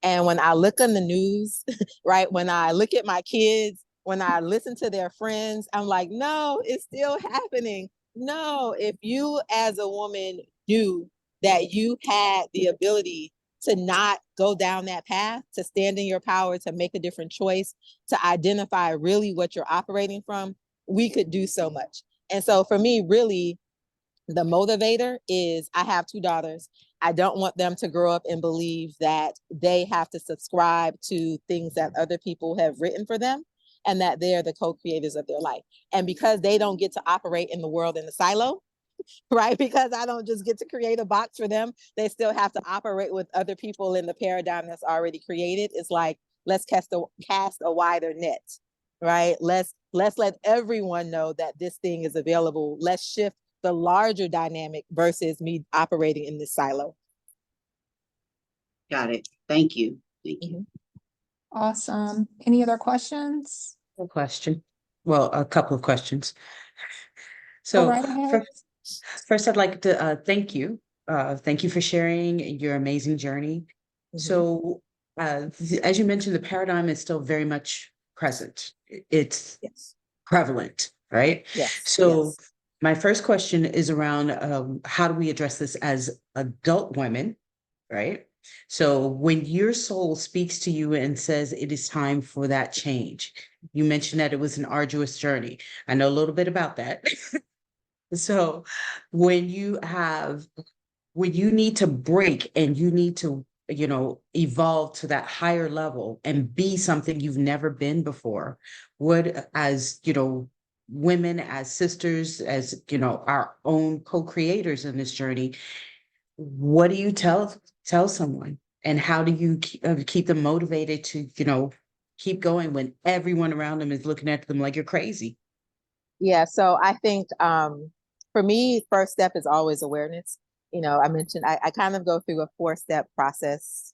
And when I look on the news, right, when I look at my kids, when I listen to their friends, I'm like, no, it's still happening. No, if you as a woman knew that you had the ability to not go down that path, to stand in your power, to make a different choice, to identify really what you're operating from, we could do so much. And so for me, really, the motivator is I have 2 daughters. I don't want them to grow up and believe that they have to subscribe to things that other people have written for them, and that they're the co-creators of their life. And because they don't get to operate in the world in the silo, right? Because I don't just get to create a box for them, they still have to operate with other people in the paradigm that's already created. It's let's cast a wider net, right? Let's let everyone know that this thing is available. Let's shift the larger dynamic versus me operating in this silo. Got it. Thank you. Thank you. Awesome. Any other questions? A question. Well, a couple of questions. Go So right ahead. first, I'd like to thank you. Thank you for sharing your amazing journey. So, as you mentioned, the paradigm is still very much present. It's prevalent, right? Yes. So, my first question is around how do we address this as adult women, right? So, when your soul speaks to you and says it is time for that change, you mentioned that it was an arduous journey. I know a little bit about that. So, when you need to break and you need to, evolve to that higher level and be something you've never been before, what, as, women, as sisters, as, our own co-creators in this journey, what do you tell someone? And how do you keep them motivated to, keep going when everyone around them is looking at them like you're crazy? Yeah, so I think for me, first step is always awareness. I mentioned I kind of go through a 4-step process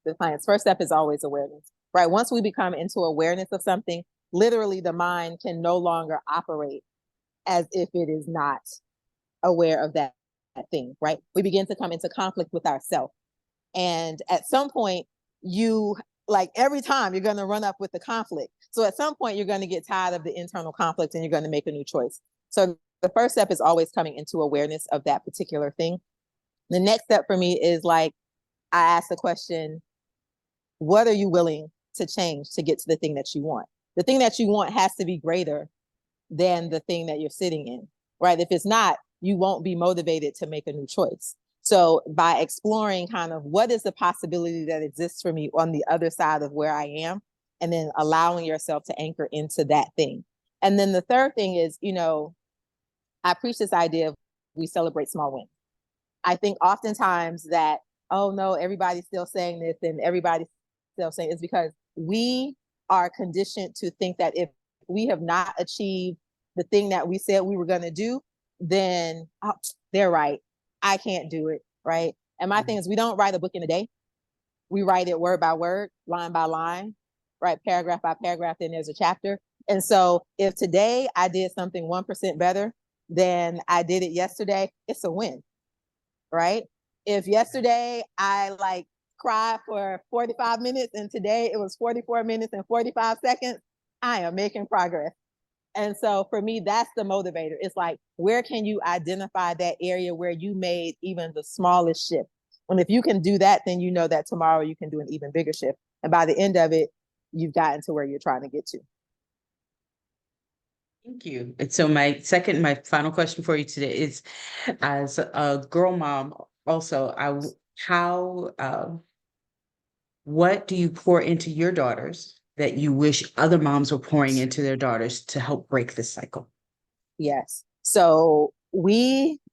with clients. First step is always awareness, right? Once we become into awareness of something, literally the mind can no longer operate as if it is not aware of that thing, right? We begin to come into conflict with ourselves. And at some point, every time you're going to run up with the conflict. So at some point, you're going to get tired of the internal conflict and you're going to make a new choice. So the first step is always coming into awareness of that particular thing. The next step for me is I ask the question, what are you willing to change to get to the thing that you want? The thing that you want has to be greater than the thing that you're sitting in, right? If it's not, you won't be motivated to make a new choice. So by exploring kind of what is the possibility that exists for me on the other side of where I am, and then allowing yourself to anchor into that thing. And then the third thing is, I preach this idea of we celebrate small wins. I think oftentimes that, oh no, everybody's still saying this and everybody's still saying it's because we are conditioned to think that if we have not achieved the thing that we said we were going to do, then they're right. I can't do it, right? And my thing is, we don't write a book in a day. We write it word by word, line by line, right? Paragraph by paragraph, then there's a chapter. And so if today I did something 1% better than I did it yesterday, it's a win, right? If yesterday I cried for 45 minutes and today it was 44 minutes and 45 seconds, I am making progress. And so for me, that's the motivator. It's where can you identify that area where you made even the smallest shift? And if you can do that, then you know that tomorrow you can do an even bigger shift. And by the end of it, you've gotten to where you're trying to get to. Thank you. And so my final question for you today is, as a girl mom, also, what do you pour into your daughters that you wish other moms were pouring into their daughters to help break this cycle? Yes. So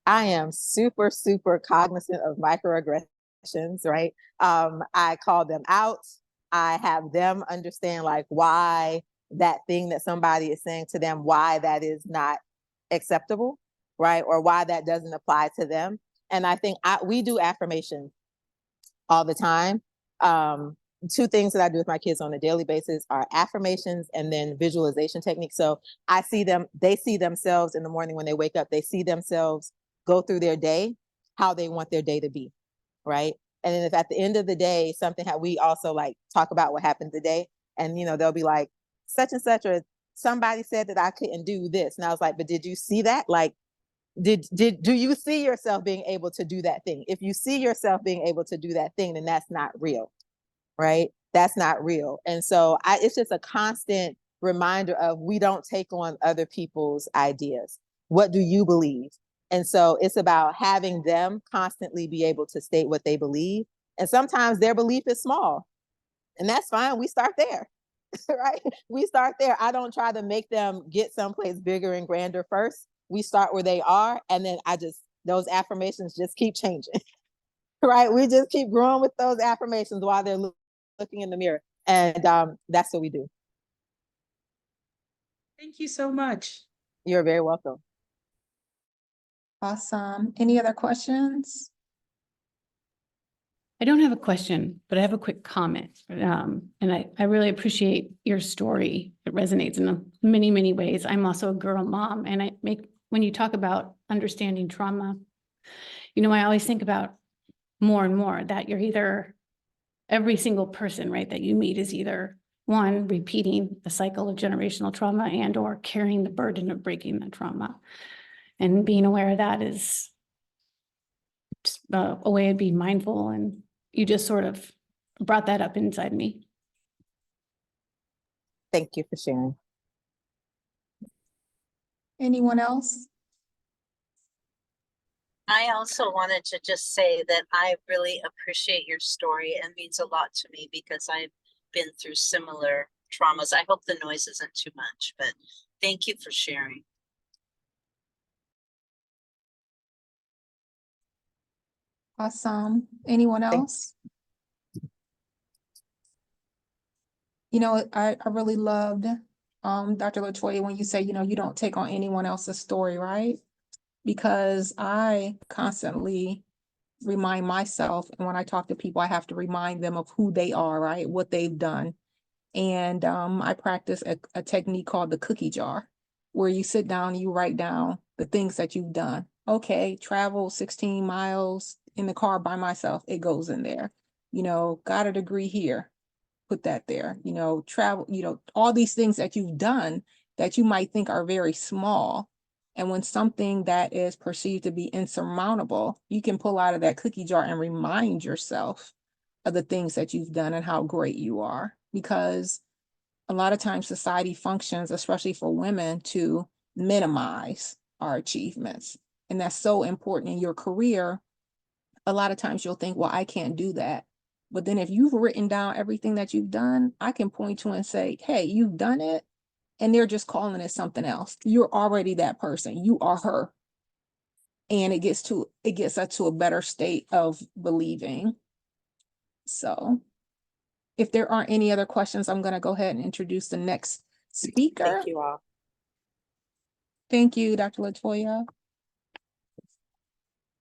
I am super, super cognizant of microaggressions, right? I call them out. I have them understand why that thing that somebody is saying to them, why that is not acceptable, right? Or why that doesn't apply to them. And I think we do affirmations all the time. 2 things that I do with my kids on a daily basis are affirmations and then visualization techniques. So they see themselves in the morning when they wake up, they see themselves go through their day, how they want their day to be, right? And then if at the end of the day, we also talk about what happened today, and they'll be like, such and such, or somebody said that I couldn't do this. And I was like, but did you see that? Do you see yourself being able to do that thing? If you see yourself being able to do that thing, then that's not real, right? That's not real. And so it's just a constant reminder of we don't take on other people's ideas. What do you believe? And so it's about having them constantly be able to state what they believe. And sometimes their belief is small, and that's fine. We start there, right? We start there. I don't try to make them get someplace bigger and grander first. We start where they are, and then those affirmations just keep changing, right? We just keep growing with those affirmations while they're looking in the mirror. And that's what we do. Thank you so much. You're very welcome. Awesome. Any other questions? I don't have a question, but I have a quick comment. And I really appreciate your story. It resonates in many, many ways. I'm also a girl mom, and when you talk about understanding trauma, I always think about more and more that you're either, every single person, right, that you meet is either one, repeating the cycle of generational trauma and or carrying the burden of breaking the trauma. And being aware of that is just a way to be mindful, and you just sort of brought that up inside me. Thank you for sharing. Anyone else? I also wanted to just say that I really appreciate your story and means a lot to me because I've been through similar traumas. I hope the noise isn't too much, but thank you for sharing. Awesome. Anyone else? I really loved Dr. LaToya, when you say, you don't take on anyone else's story, right? Because I constantly remind myself, and when I talk to people, I have to remind them of who they are, right? What they've done. And I practice a technique called the cookie jar, where you sit down and you write down the things that you've done. Okay, travel 16 miles in the car by myself, it goes in there. Got a degree here, put that there. Travel, all these things that you've done that you might think are very small. And when something that is perceived to be insurmountable, you can pull out of that cookie jar and remind yourself of the things that you've done and how great you are. Because a lot of times society functions, especially for women, to minimize our achievements. And that's so important in your career. A lot of times you'll think, well, I can't do that. But then if you've written down everything that you've done, I can point to and say, hey, you've done it. And they're just calling it something else. You're already that person. You are her. And it gets us to a better state of believing. So if there aren't any other questions, I'm going to go ahead and introduce the next speaker. Thank you all. Thank you, Dr. LaToya.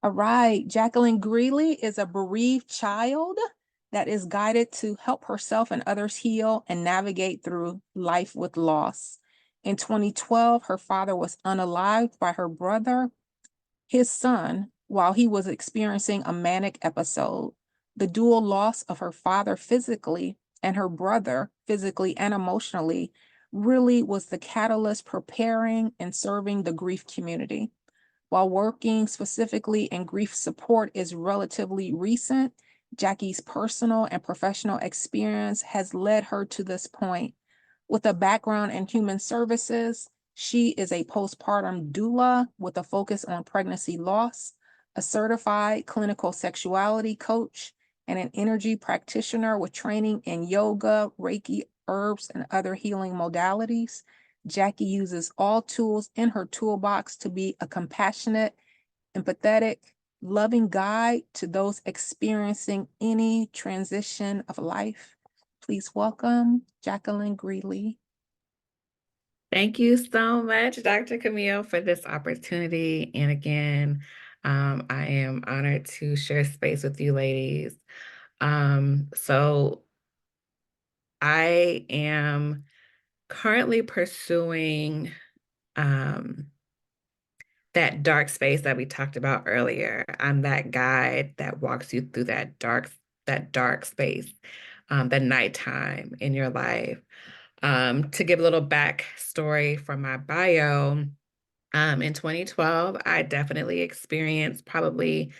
All right, Jacqueline Greely is a bereaved child that is guided to help herself and others heal and navigate through life with loss. In 2012, her father was unalived by her brother, his son, while he was experiencing a manic episode. The dual loss of her father physically and her brother physically and emotionally really was the catalyst preparing and serving the grief community. While working specifically in grief support is relatively recent, Jackie's personal and professional experience has led her to this point. With a background in human services, she is a postpartum doula with a focus on pregnancy loss, a certified clinical sexuality coach, and an energy practitioner with training in yoga, Reiki, herbs, and other healing modalities. Jackie uses all tools in her toolbox to be a compassionate, empathetic, loving guide to those experiencing any transition of life. Please welcome Jacqueline Greely. Thank you so much, Dr. Camille, for this opportunity. And again, I am honored to share space with you ladies. So I am currently pursuing that dark space that we talked about earlier. I'm that guide that walks you through that dark space, the nighttime in your life. To give a little backstory from my bio, in 2012, I definitely experienced probably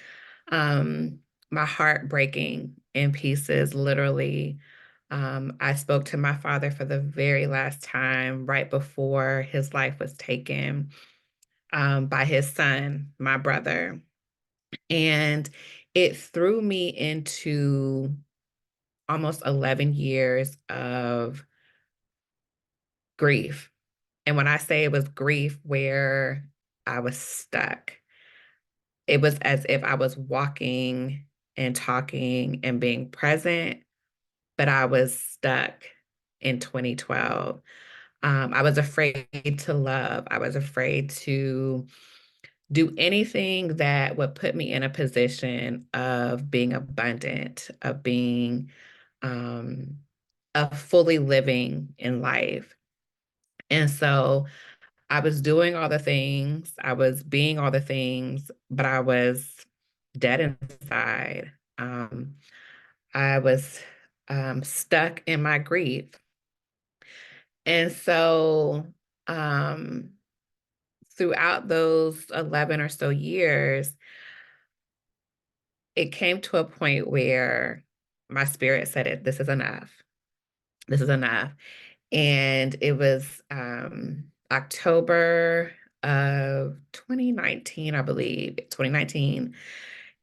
my heart breaking in pieces, literally. I spoke to my father for the very last time right before his life was taken by his son, my brother. And it threw me into almost 11 years of grief. And when I say it was grief where I was stuck, it was as if I was walking and talking and being present, but I was stuck in 2012. I was afraid to love. I was afraid to do anything that would put me in a position of being abundant, of being of fully living in life. And so I was doing all the things, I was being all the things, but I was dead inside. I was stuck in my grief. And so throughout those 11 or so years, it came to a point where my spirit said, this is enough. This is enough. And it was October of 2019, I believe, 2019.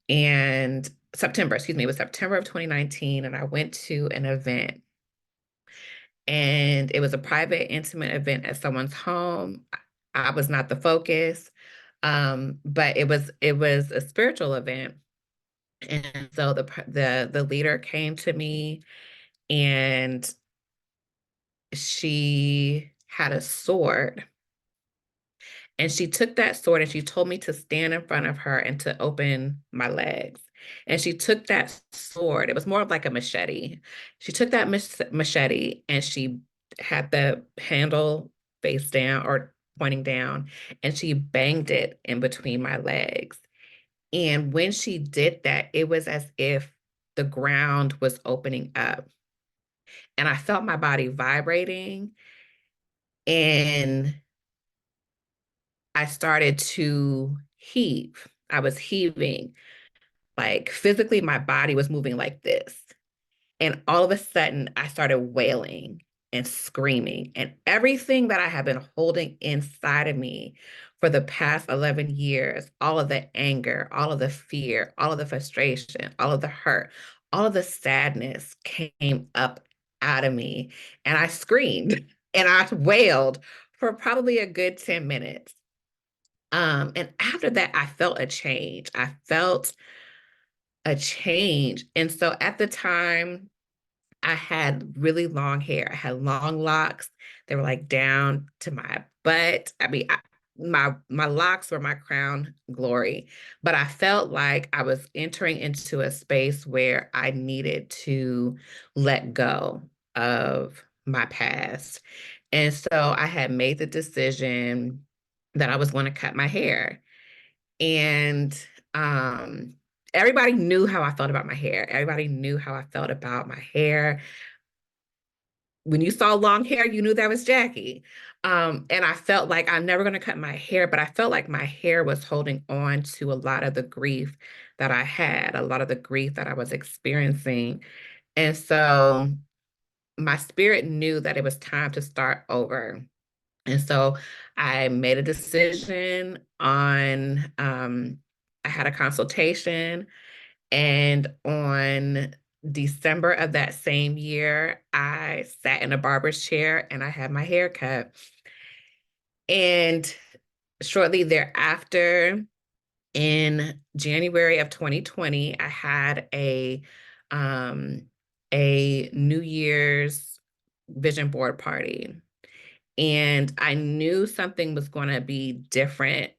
And September, excuse me, it was September of 2019. And I went to an event, and it was a private, intimate event at someone's home. I was not the focus, but it was a spiritual event. And so the leader came to me, and she had a sword. And she took that sword and she told me to stand in front of her and to open my legs. And she took that sword, it was more of like a machete. She took that machete and she had the handle face down or pointing down, and she banged it in between my legs. And when she did that, it was as if the ground was opening up. And I felt my body vibrating, and I started to heave. I was heaving, like physically, my body was moving like this. And all of a sudden, I started wailing and screaming. And everything that I have been holding inside of me for the past 11 years, all of the anger, all of the fear, all of the frustration, all of the hurt, all of the sadness came up out of me. And I screamed and I wailed for probably a good 10 minutes. And after that, I felt a change. I felt a change. And so at the time, I had really long hair. I had long locks. They were like down to my butt. I mean, my locks were my crown glory, but I felt like I was entering into a space where I needed to let go of my past. And so I had made the decision that I was going to cut my hair. And everybody knew how I felt about my hair. Everybody knew how I felt about my hair. When you saw long hair, you knew that was Jackie. And I felt like I'm never going to cut my hair, but I felt like my hair was holding on to a lot of the grief that I had, a lot of the grief that I was experiencing. And so my spirit knew that it was time to start over. And so I made a decision on, I had a consultation, and on December of that same year, I sat in a barber's chair and I had my hair cut. And shortly thereafter, in January of 2020, I had a New Year's vision board party. And I knew something was going to be different.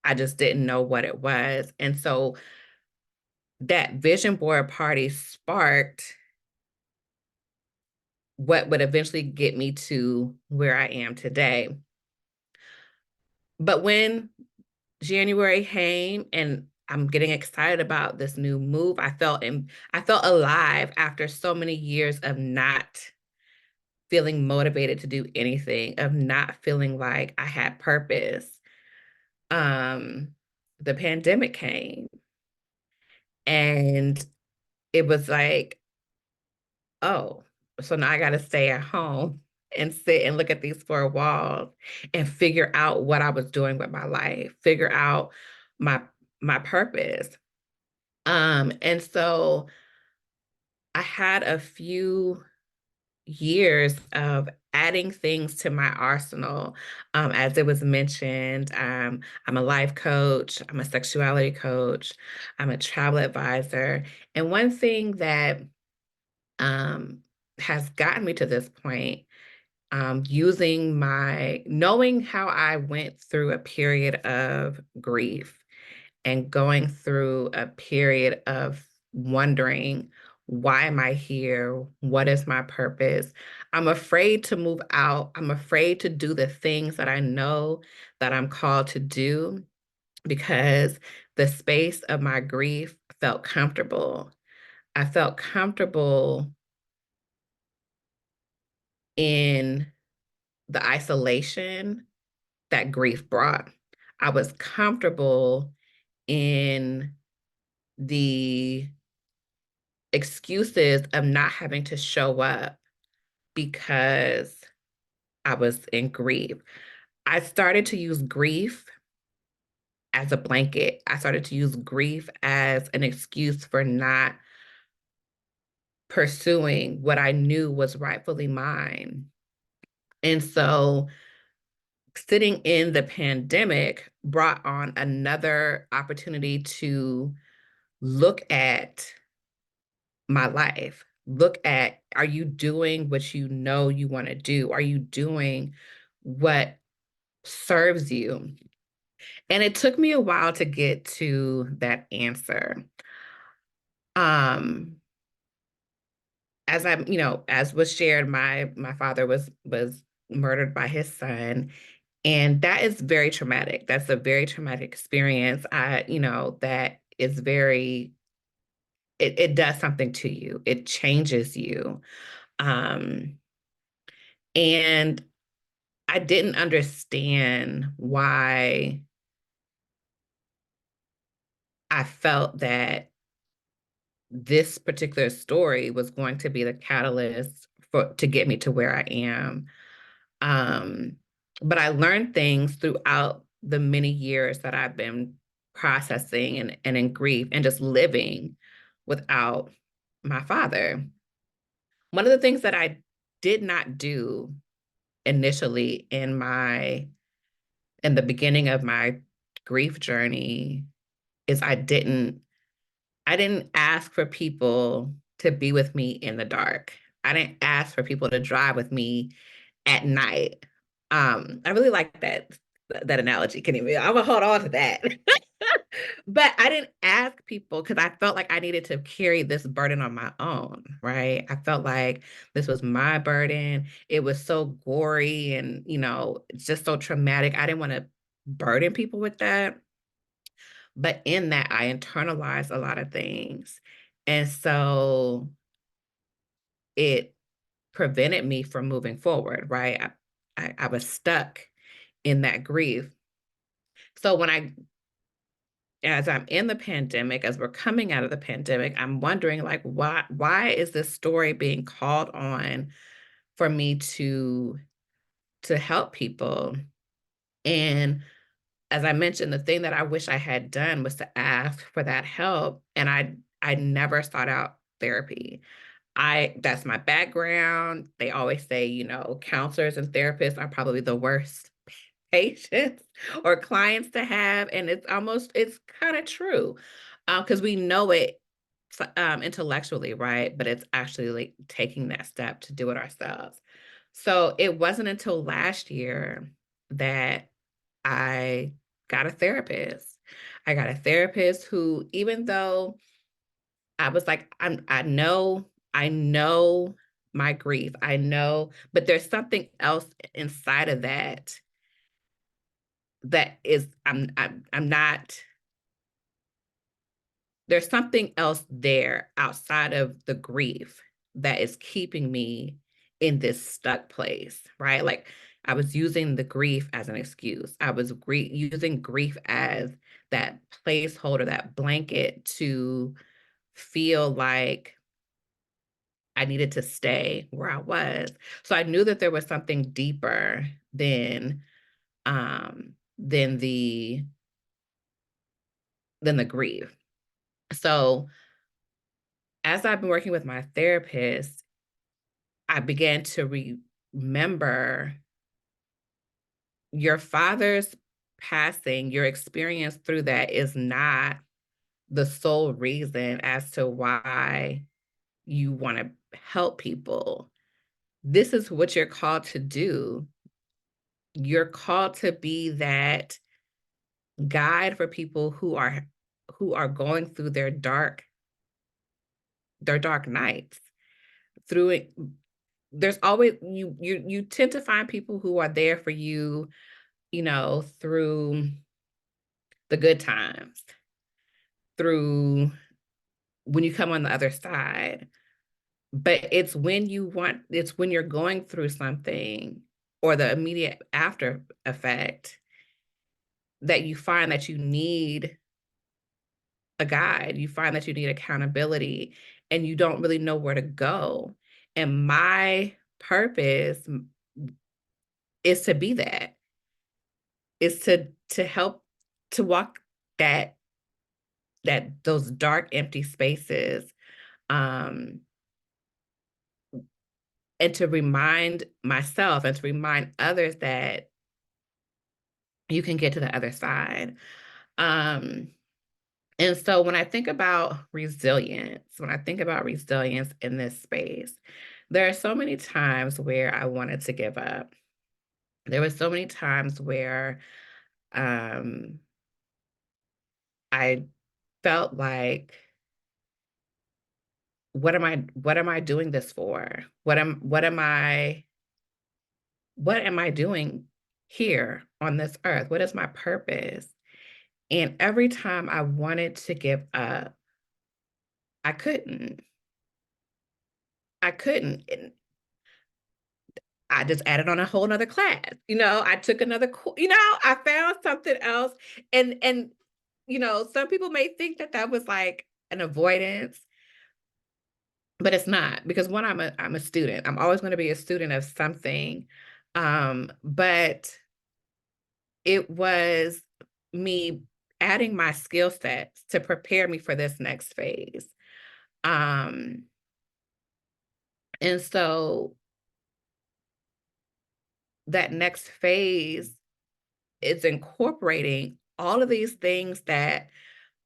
I just didn't know what it was. And so that vision board party sparked what would eventually get me to where I am today. But when January came and I'm getting excited about this new move, I felt alive after so many years of not feeling motivated to do anything, of not feeling like I had purpose. The pandemic came, and it was like, oh, so now I got to stay at home and sit and look at these four walls and figure out what I was doing with my life, figure out my purpose. And so I had a few years of adding things to my arsenal. As it was mentioned, I'm a life coach, I'm a sexuality coach, I'm a travel advisor. And one thing that has gotten me to this point knowing how I went through a period of grief and going through a period of wondering, why am I here? What is my purpose? I'm afraid to move out. I'm afraid to do the things that I know that I'm called to do because the space of my grief felt comfortable. I felt comfortable in the isolation that grief brought. I was comfortable in the excuses of not having to show up because I was in grief. I started to use grief as a blanket. I started to use grief as an excuse for not pursuing what I knew was rightfully mine. And so sitting in the pandemic brought on another opportunity to look at my life. Look at, are you doing what you know you want to do? Are you doing what serves you? And it took me a while to get to that answer. As as was shared, my father was murdered by his son. And that is very traumatic. That's a very traumatic experience. That is very, it does something to you. It changes you. And I didn't understand why I felt that this particular story was going to be the catalyst to get me to where I am. But I learned things throughout the many years that I've been processing and in grief and just living without my father. One of the things that I did not do initially in the beginning of my grief journey is I didn't ask for people to be with me in the dark. I didn't ask for people to drive with me at night. I really like that analogy, Kenny. I'm gonna hold on to that. But I didn't ask people because I felt like I needed to carry this burden on my own, right? I felt like this was my burden. It was so gory and, it's just so traumatic. I didn't want to burden people with that. But in that, I internalized a lot of things. And so it prevented me from moving forward, right? I was stuck in that grief. So as I'm in the pandemic, as we're coming out of the pandemic, I'm wondering like, why is this story being called on for me to help people? And as I mentioned, the thing that I wish I had done was to ask for that help. And I never sought out therapy. That's my background. They always say, counselors and therapists are probably the worst patients or clients to have. And it's kind of true because we know it intellectually, right? But it's actually like taking that step to do it ourselves. So it wasn't until last year that I got a therapist. I got a therapist who, even though I was like, I know my grief. I know, but there's something else inside of that is I'm not, there's something else there outside of the grief that is keeping me in this stuck place, right? Like I was using the grief as an excuse. I was using grief as that placeholder, that blanket to feel like I needed to stay where I was. So I knew that there was something deeper than the grief. So as I've been working with my therapist, I began to remember your father's passing, your experience through that is not the sole reason as to why you want to help people. this is what you're called to do. You're called to be that guide for people who are going through their dark nights. Through it, there's always you tend to find people who are there for you, through the good times, through when you come on the other side. But it's when you're going through something or the immediate after effect that you find that you need a guide, you find that you need accountability, and you don't really know where to go. And my purpose is to be that, is to help to walk those dark, empty spaces, and to remind myself and to remind others that you can get to the other side. And so when I think about resilience in this space, there are so many times where I wanted to give up. There were so many times where I felt like, what am I doing this for? What am I doing here on this earth? What is my purpose? And every time I wanted to give up, I couldn't. And I just added on a whole nother class. I took another, I found something else. And, some people may think that was like an avoidance, but it's not, because one, I'm a student. I'm always going to be a student of something. But it was me adding my skill sets to prepare me for this next phase. And so that next phase is incorporating all of these things that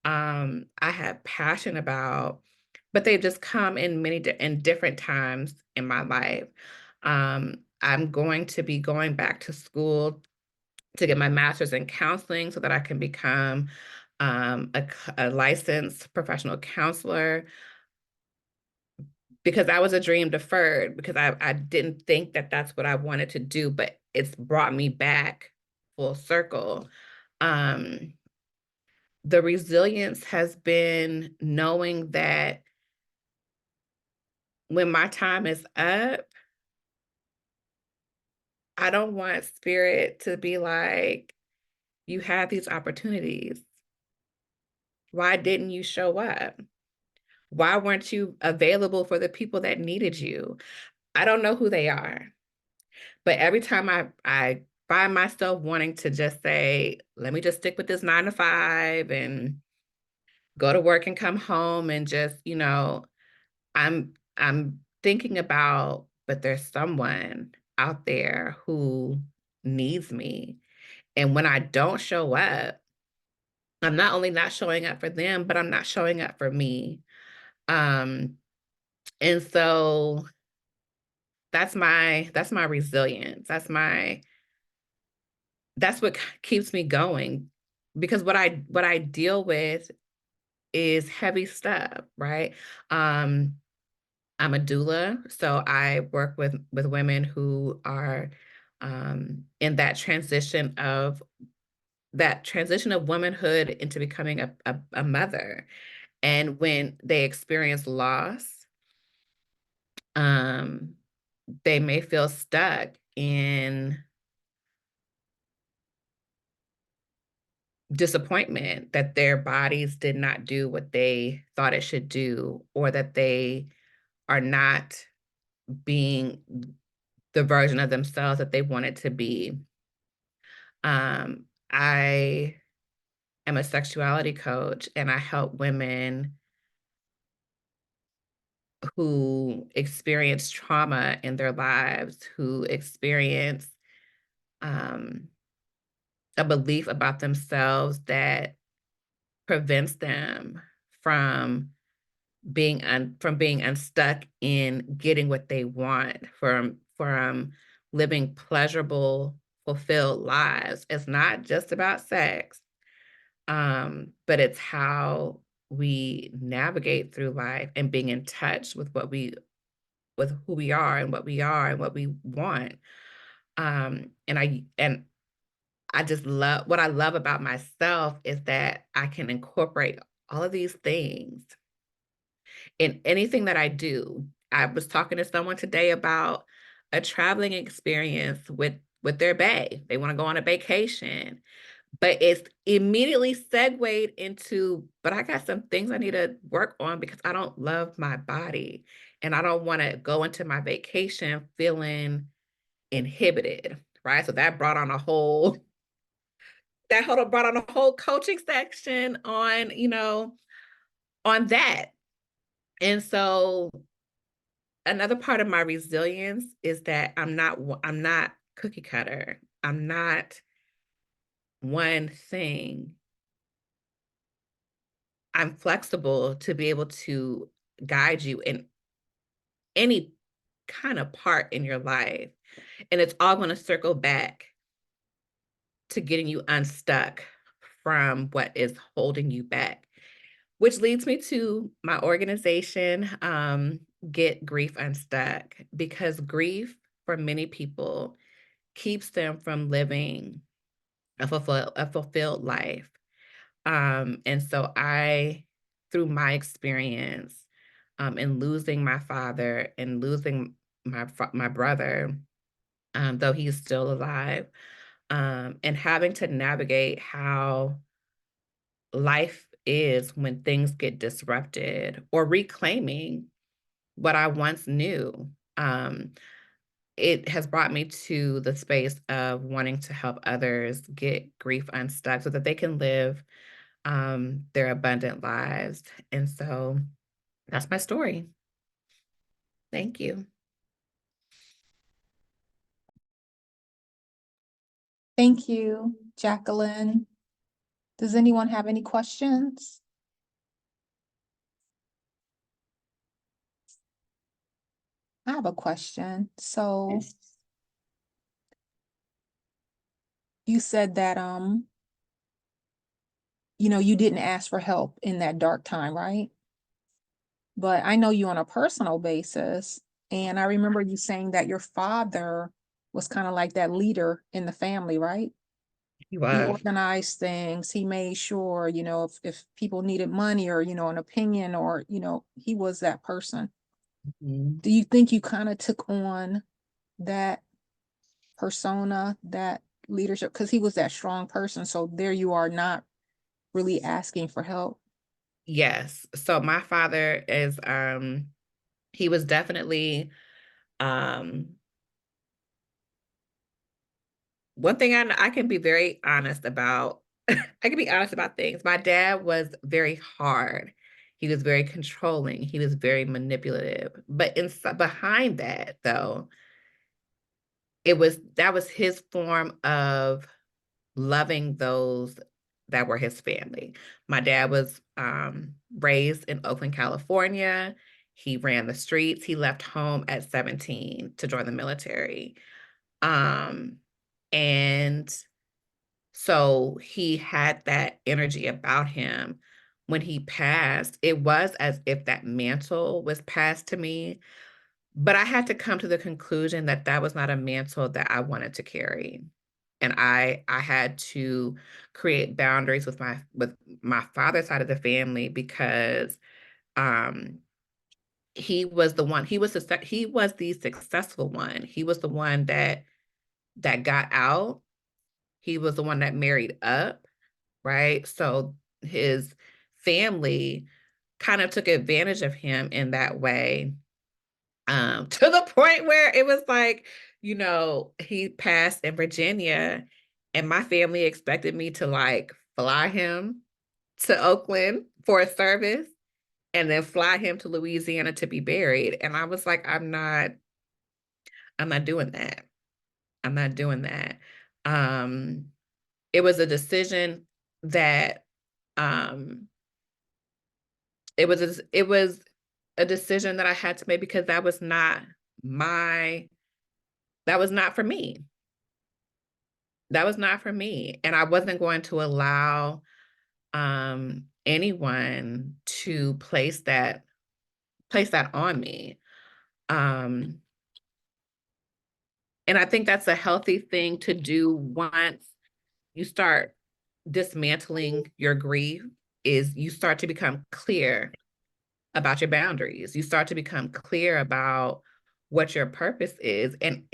I have passion about, but they've just come in in different times in my life. I'm going to be going back to school to get my master's in counseling so that I can become a licensed professional counselor, because that was a dream deferred, because I didn't think that that's what I wanted to do, but it's brought me back full circle. The resilience has been knowing that when my time is up, I don't want spirit to be like, you have these opportunities. Why didn't you show up? Why weren't you available for the people that needed you? I don't know who they are, but every time I find myself wanting to just say, let me just stick with this 9 to 5 and go to work and come home and just, I'm thinking about, but there's someone out there who needs me. And when I don't show up, I'm not only not showing up for them, but I'm not showing up for me. And so that's my resilience. That's what keeps me going, because what I deal with is heavy stuff, right? I'm a doula, so I work with women who are in that transition of womanhood into becoming a mother. And when they experience loss, they may feel stuck in disappointment that their bodies did not do what they thought it should do, or that they are not being the version of themselves that they wanted to be. I am a sexuality coach, and I help women who experience trauma in their lives, who experience a belief about themselves that prevents them from being unstuck in getting what they want, from from living pleasurable, fulfilled lives. It's not just about sex, but it's how we navigate through life and being in touch with with who we are and what we are and what we want. And I just love, what I love about myself is that I can incorporate all of these things in anything that I do. I was talking to someone today about a traveling experience with their bae. They want to go on a vacation, but it's immediately segued into, but I got some things I need to work on because I don't love my body and I don't want to go into my vacation feeling inhibited, right? So that brought on a whole brought on a whole coaching section on, on that. And so another part of my resilience is that I'm not cookie cutter. I'm not one thing. I'm flexible to be able to guide you in any kind of part in your life. And it's all going to circle back to getting you unstuck from what is holding you back, which leads me to my organization, Get Grief Unstuck, because grief for many people keeps them from living a fulfilled life. And so through my experience, in losing my father and losing my brother, though he's still alive, and having to navigate how life is when things get disrupted, or reclaiming what I once knew. It has brought me to the space of wanting to help others get grief unstuck so that they can live their abundant lives. And so that's my story. Thank you. Thank you, Jacqueline. Does anyone have any questions? I have a question. So Yes. you said that, you didn't ask for help in that dark time, right? But I know you on a personal basis, and I remember you saying that your father was kind of like that leader in the family, right? He He was. organized things. He made sure, if people needed money or, an opinion, or, he was that person. Mhm. Do you think you kind of took on that persona, that leadership? Because he was that strong person. So there you are, not really asking for help. Yes. So my father is, he was definitely, one thing I can be very honest about, I can be honest about things. My dad was very hard. He was very controlling. He was very manipulative. But behind that, though, that was his form of loving those that were his family. My dad was raised in Oakland, California. He ran the streets. He left home at 17 to join the military. And so he had that energy about him. When he passed, it was as if that mantle was passed to me, but I had to come to the conclusion that that was not a mantle that I wanted to carry. And I had to create boundaries with my father's side of the family, because um he was the successful one. He was the one that got out. He was the one that married up, right? So his family kind of took advantage of him in that way, to the point where it was like, he passed in Virginia and my family expected me to like fly him to Oakland for a service and then fly him to Louisiana to be buried. And I was like, I'm not doing that. I'm not doing that. It was a decision that, it was a decision that I had to make, because that was not my that was not for me. That was not for me. And I wasn't going to allow anyone to place that on me. And I think that's a healthy thing to do once you start dismantling your grief, is you start to become clear about your boundaries. You start to become clear about what your purpose is. And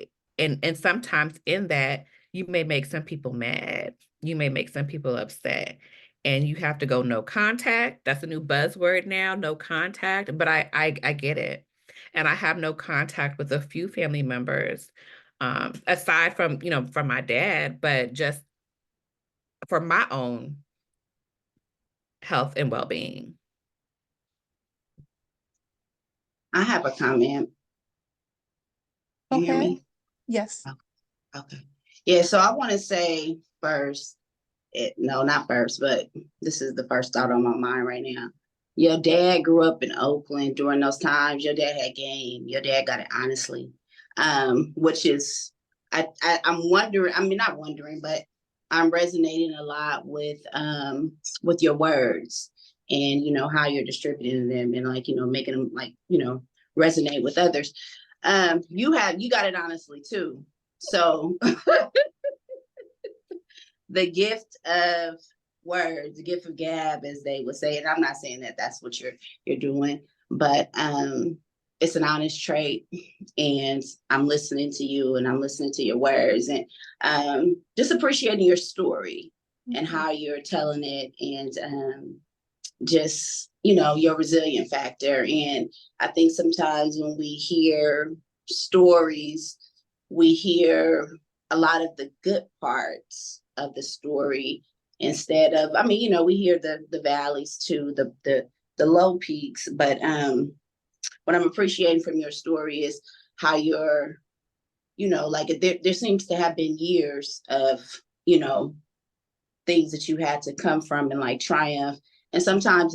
sometimes in that, you may make some people mad. You may make some people upset. And you have to go no contact. That's a new buzzword now, no contact. But I get it. And I have no contact with a few family members, aside from, from my dad, but just for my own health and well-being. I have a comment. You hear me? Yes. Okay. Yeah, so I want to say first, no, not first, but this is the first thought on my mind right now. Your dad grew up in Oakland during those times. Your dad had game. Your dad got it honestly, which is, I'm wondering, I mean, not wondering, but I'm resonating a lot with your words and, how you're distributing them and making them resonate with others. You got it honestly too. So the gift of words, the gift of gab, as they would say, and I'm not saying that that's what you're doing, but it's an honest trait, and I'm listening to you and I'm listening to your words and just appreciating your story and how you're telling it, and just your resilient factor. And I think sometimes when we hear stories, we hear a lot of the good parts of the story instead of, we hear the valleys too, the low peaks. But what I'm appreciating from your story is how you're, there seems to have been years of, things that you had to come from and triumph. And sometimes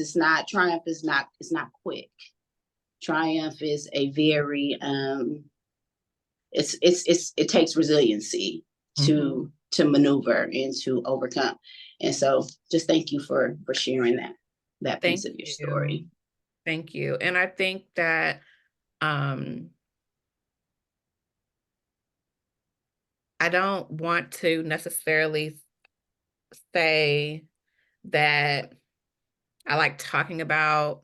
triumph is not quick. Triumph is a very, it takes resiliency to maneuver and to overcome. And so just thank you for sharing that piece of your story. Thank you. And I think that I don't want to necessarily say that I like talking about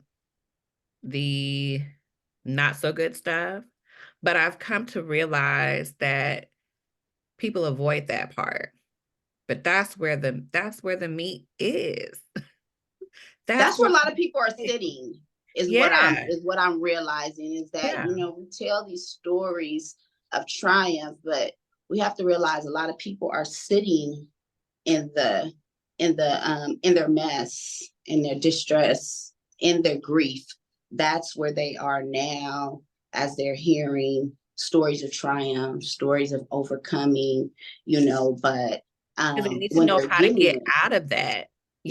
the not so good stuff, but I've come to realize that people avoid that part. But that's where the meat is. That's where a lot of people are sitting, is what I'm realizing, is that we tell these stories of triumph, but we have to realize a lot of people are sitting in their mess, in their distress, in their grief. That's where they are now, as they're hearing stories of triumph, stories of overcoming, but they need to know how to get out of that.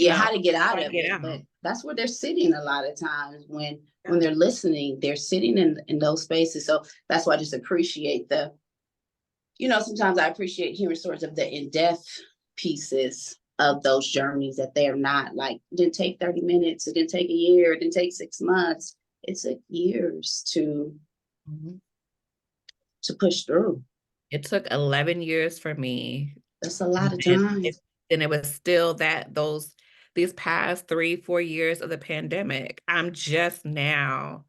How to get out of it. But that's where they're sitting a lot of times when they're listening, they're sitting in those spaces. So that's why I just appreciate sometimes I appreciate hearing stories of the in-depth pieces of those journeys, that they're not it didn't take 30 minutes, it didn't take a year, it didn't take 6 months. It took years to push through. It took 11 years for me. That's a lot of time. And it was still these past 3-4 years of the pandemic, I'm just now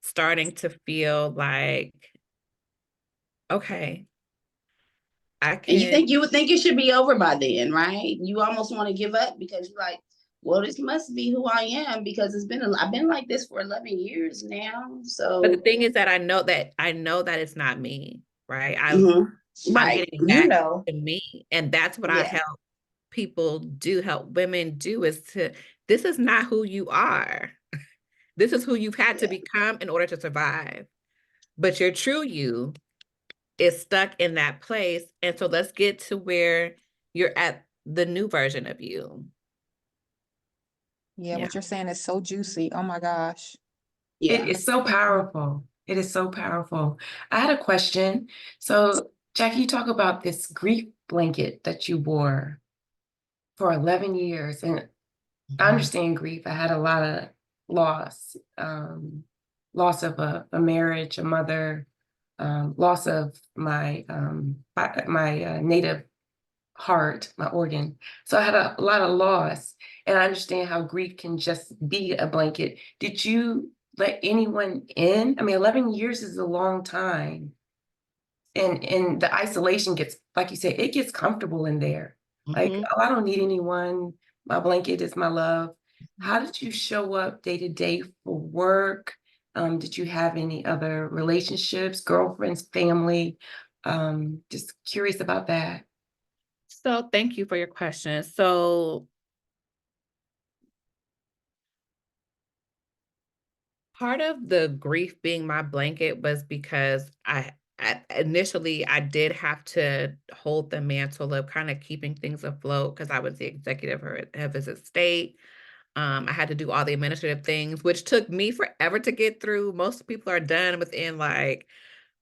starting to feel like, okay, I can. And you would think it should be over by then, right? You almost want to give up because you're like, well, this must be who I am, because I've been like this for 11 years now. So, but the thing is that I know that it's not me, right? I'm getting back to me, and that's what I help people do, help women do, is this is not who you are. This is who you've had to become in order to survive. But your true you is stuck in that place. And so let's get to where you're at, the new version of you. Yeah, what you're saying is so juicy. Oh my gosh. Yeah. It's so powerful. It is so powerful. I had a question. So, Jackie, you talk about this grief blanket that you wore for 11 years. And I understand grief. I had a lot of loss, loss of a marriage, a mother, loss of my native heart, my organ. So I had a lot of loss, and I understand how grief can just be a blanket. Did you let anyone in? I mean, 11 years is a long time. And the isolation gets, like you said, it gets comfortable in there. Like, oh, I don't need anyone. My blanket is my love. How did you show up day to day for work? Did you have any other relationships, girlfriends, family? Just curious about that. So thank you for your question. So part of the grief being my blanket was because initially I did have to hold the mantle of kind of keeping things afloat because I was the executive of his estate. I had to do all the administrative things, which took me forever to get through. Most people are done within like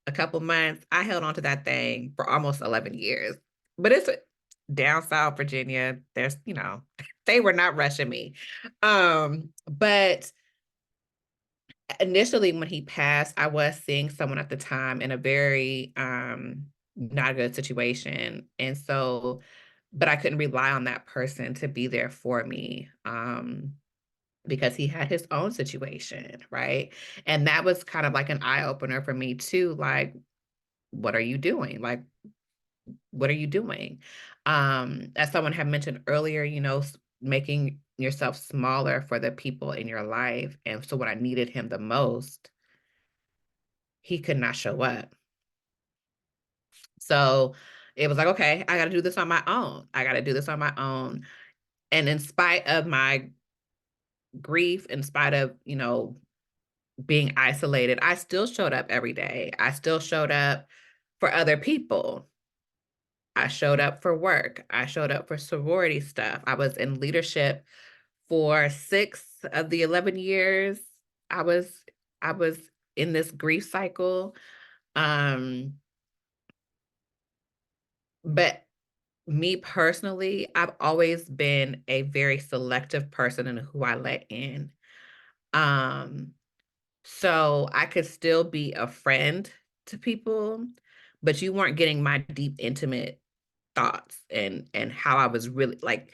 a couple months. I held on to that thing for almost 11 years. But it's down South Virginia. There's, they were not rushing me. But initially when he passed, I was seeing someone at the time in a very not good situation. And so, but I couldn't rely on that person to be there for me. Because he had his own situation, right? And that was kind of like an eye opener for me too. Like, what are you doing? Like, what are you doing? As someone had mentioned earlier, making yourself smaller for the people in your life. And so when I needed him the most, he could not show up. So it was like, okay, I got to do this on my own. I got to do this on my own. And in spite of my grief, in spite of, being isolated, I still showed up every day. I still showed up for other people. I showed up for work. I showed up for sorority stuff. I was in leadership for 6 of the 11 years. I was in this grief cycle. But me personally, I've always been a very selective person in who I let in. So I could still be a friend to people, but you weren't getting my deep, intimate thoughts and how I was really like,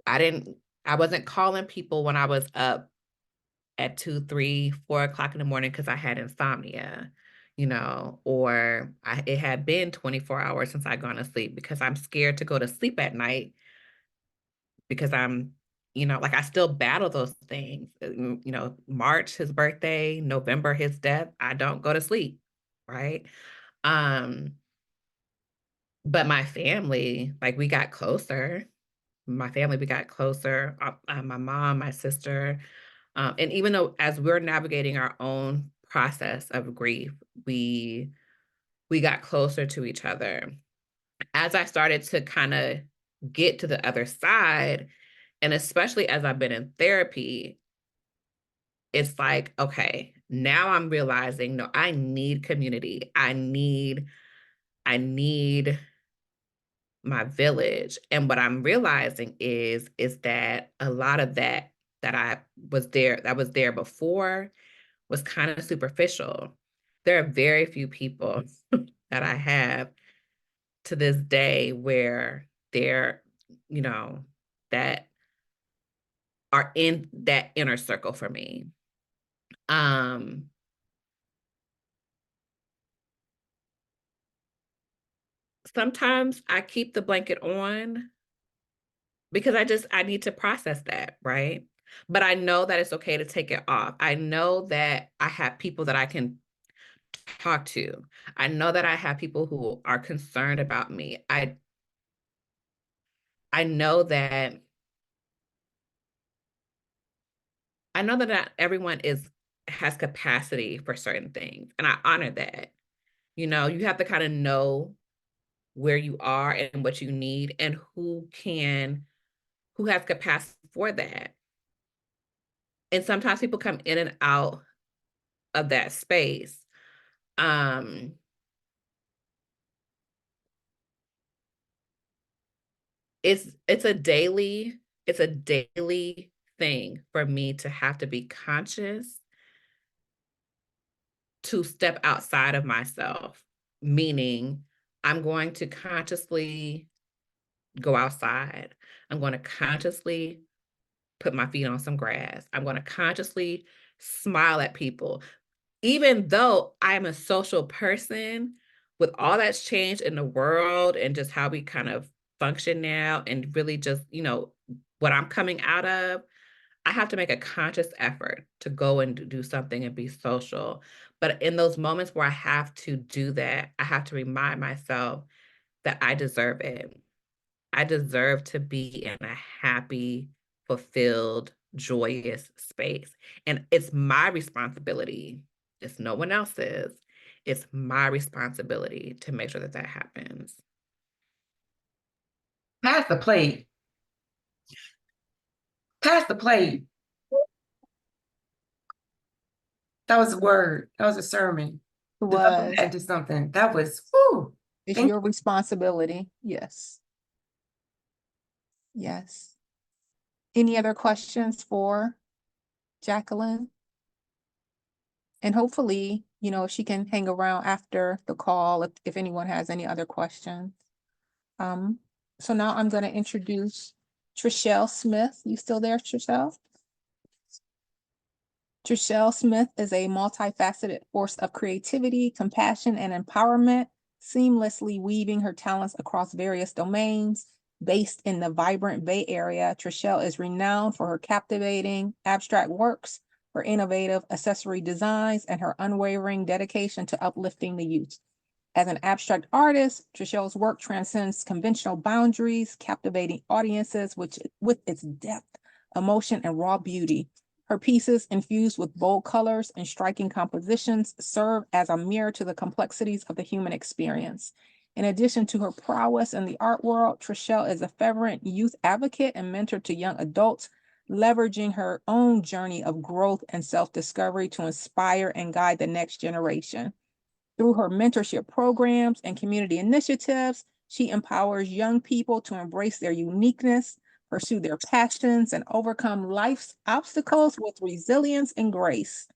I wasn't calling people when I was up at 2, 3, 4 o'clock in the morning because I had insomnia, or it had been 24 hours since I'd gone to sleep because I'm scared to go to sleep at night because I'm, like I still battle those things. March, his birthday, November, his death, I don't go to sleep, right? But my family, like we got closer. My family, we got closer. My mom, my sister, and even though as we're navigating our own process of grief, we got closer to each other. As I started to kind of get to the other side, and especially as I've been in therapy, it's like, okay, now I'm realizing, no, I need community. I need my village. And what I'm realizing is that a lot of that that was there before was kind of superficial. There are very few people that I have to this day where they're, that are in that inner circle for me. Sometimes I keep the blanket on because I need to process that, right? But I know that it's okay to take it off. I know that I have people that I can talk to. I know that I have people who are concerned about me. I know that not everyone has capacity for certain things, and I honor that. You have to kind of know where you are and what you need and who has capacity for that. And sometimes people come in and out of that space. It's a daily thing for me to have to be conscious to step outside of myself, meaning I'm going to consciously go outside. I'm going to consciously put my feet on some grass. I'm going to consciously smile at people. Even though I'm a social person, with all that's changed in the world and just how we kind of function now and really just, what I'm coming out of, I have to make a conscious effort to go and do something and be social. But in those moments where I have to do that, I have to remind myself that I deserve it. I deserve to be in a happy, fulfilled, joyous space. And it's my responsibility. It's no one else's. It's my responsibility to make sure that that happens. Pass the plate. Pass the plate. That was a word. That was a sermon. It Develop was. that into something. That was, whoo. It's your responsibility. Yes. Yes. Any other questions for Jacqueline? And hopefully, if she can hang around after the call, if anyone has any other questions. So now I'm going to introduce Trichelle Smith. You still there, Trichelle? Trichelle Smith is a multifaceted force of creativity, compassion, and empowerment, seamlessly weaving her talents across various domains. Based in the vibrant Bay Area, Trichelle is renowned for her captivating abstract works, her innovative accessory designs, and her unwavering dedication to uplifting the youth. As an abstract artist, Trichelle's work transcends conventional boundaries, captivating audiences with its depth, emotion, and raw beauty. Her pieces, infused with bold colors and striking compositions, serve as a mirror to the complexities of the human experience. In addition to her prowess in the art world, Trichelle is a fervent youth advocate and mentor to young adults, leveraging her own journey of growth and self-discovery to inspire and guide the next generation. Through her mentorship programs and community initiatives, she empowers young people to embrace their uniqueness, pursue their passions, and overcome life's obstacles with resilience and grace.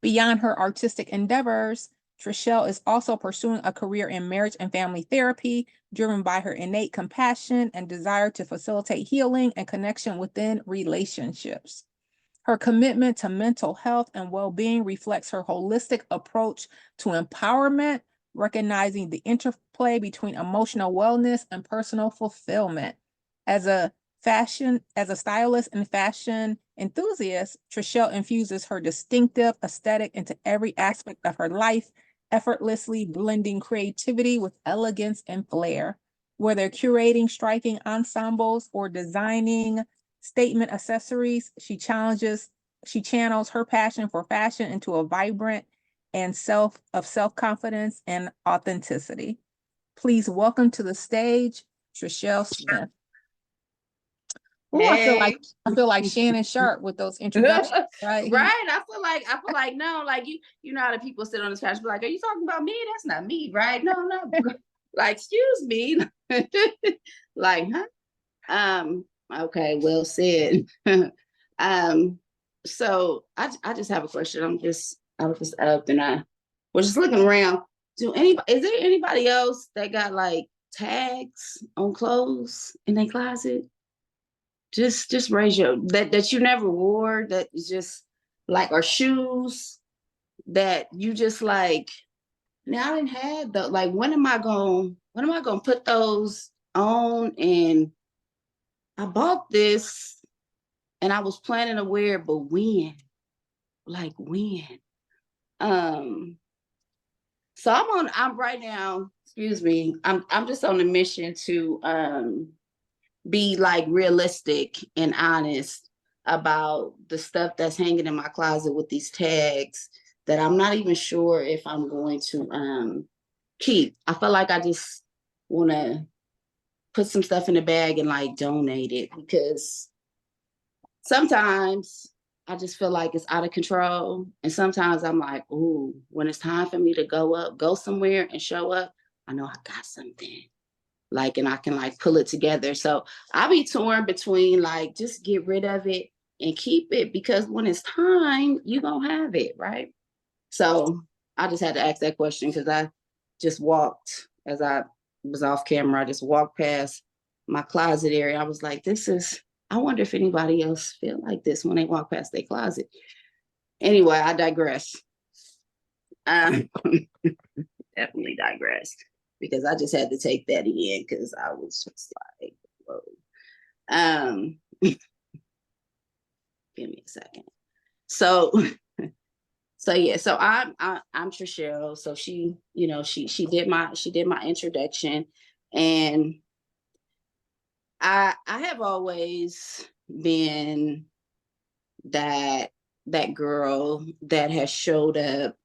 Beyond her artistic endeavors, Trichelle is also pursuing a career in marriage and family therapy, driven by her innate compassion and desire to facilitate healing and connection within relationships. Her commitment to mental health and well-being reflects her holistic approach to empowerment, recognizing the interplay between emotional wellness and personal fulfillment. As a stylist and fashion enthusiast, Trichelle infuses her distinctive aesthetic into every aspect of her life, effortlessly blending creativity with elegance and flair. Whether curating striking ensembles or designing statement accessories, she channels her passion for fashion into a vibrant and self-confidence and authenticity. Please welcome to the stage, Trichelle Smith. Oh, Hey. I feel like Shannon Sharp with those introductions, right? Right. I feel like no, like you know how the people sit on this couch, be like, are you talking about me? That's not me, right? No. Like, excuse me. Like, huh? Okay, well said. So I just have a question. I was just up and I was just looking around. Is there anybody else that got like tags on clothes in their closet? Just raise your that you never wore, that is just like, or shoes that you just like, now I didn't have the, like, when am I gonna put those on? And I bought this and I was planning to wear it, but when? Like when? So I'm right now, excuse me, I'm just on a mission to be like realistic and honest about the stuff that's hanging in my closet with these tags that I'm not even sure if I'm going to keep. I feel like I just want to put some stuff in a bag and like donate it, because sometimes I just feel like it's out of control. And sometimes I'm like, ooh, when it's time for me to go somewhere and show up, I know I got something. Like, and I can like pull it together. So I'll be torn between like, just get rid of it and keep it, because when it's time, you gonna have it, right? So I just had to ask that question because I just walked, as I was off camera, I just walked past my closet area. I was like, I wonder if anybody else feel like this when they walk past their closet. Anyway, I digress. Definitely digressed, because I just had to take that in because I was just like, whoa. Give me a second. So yeah, so I'm Trichelle. So she, you know, she did my introduction, and I have always been that girl that has showed up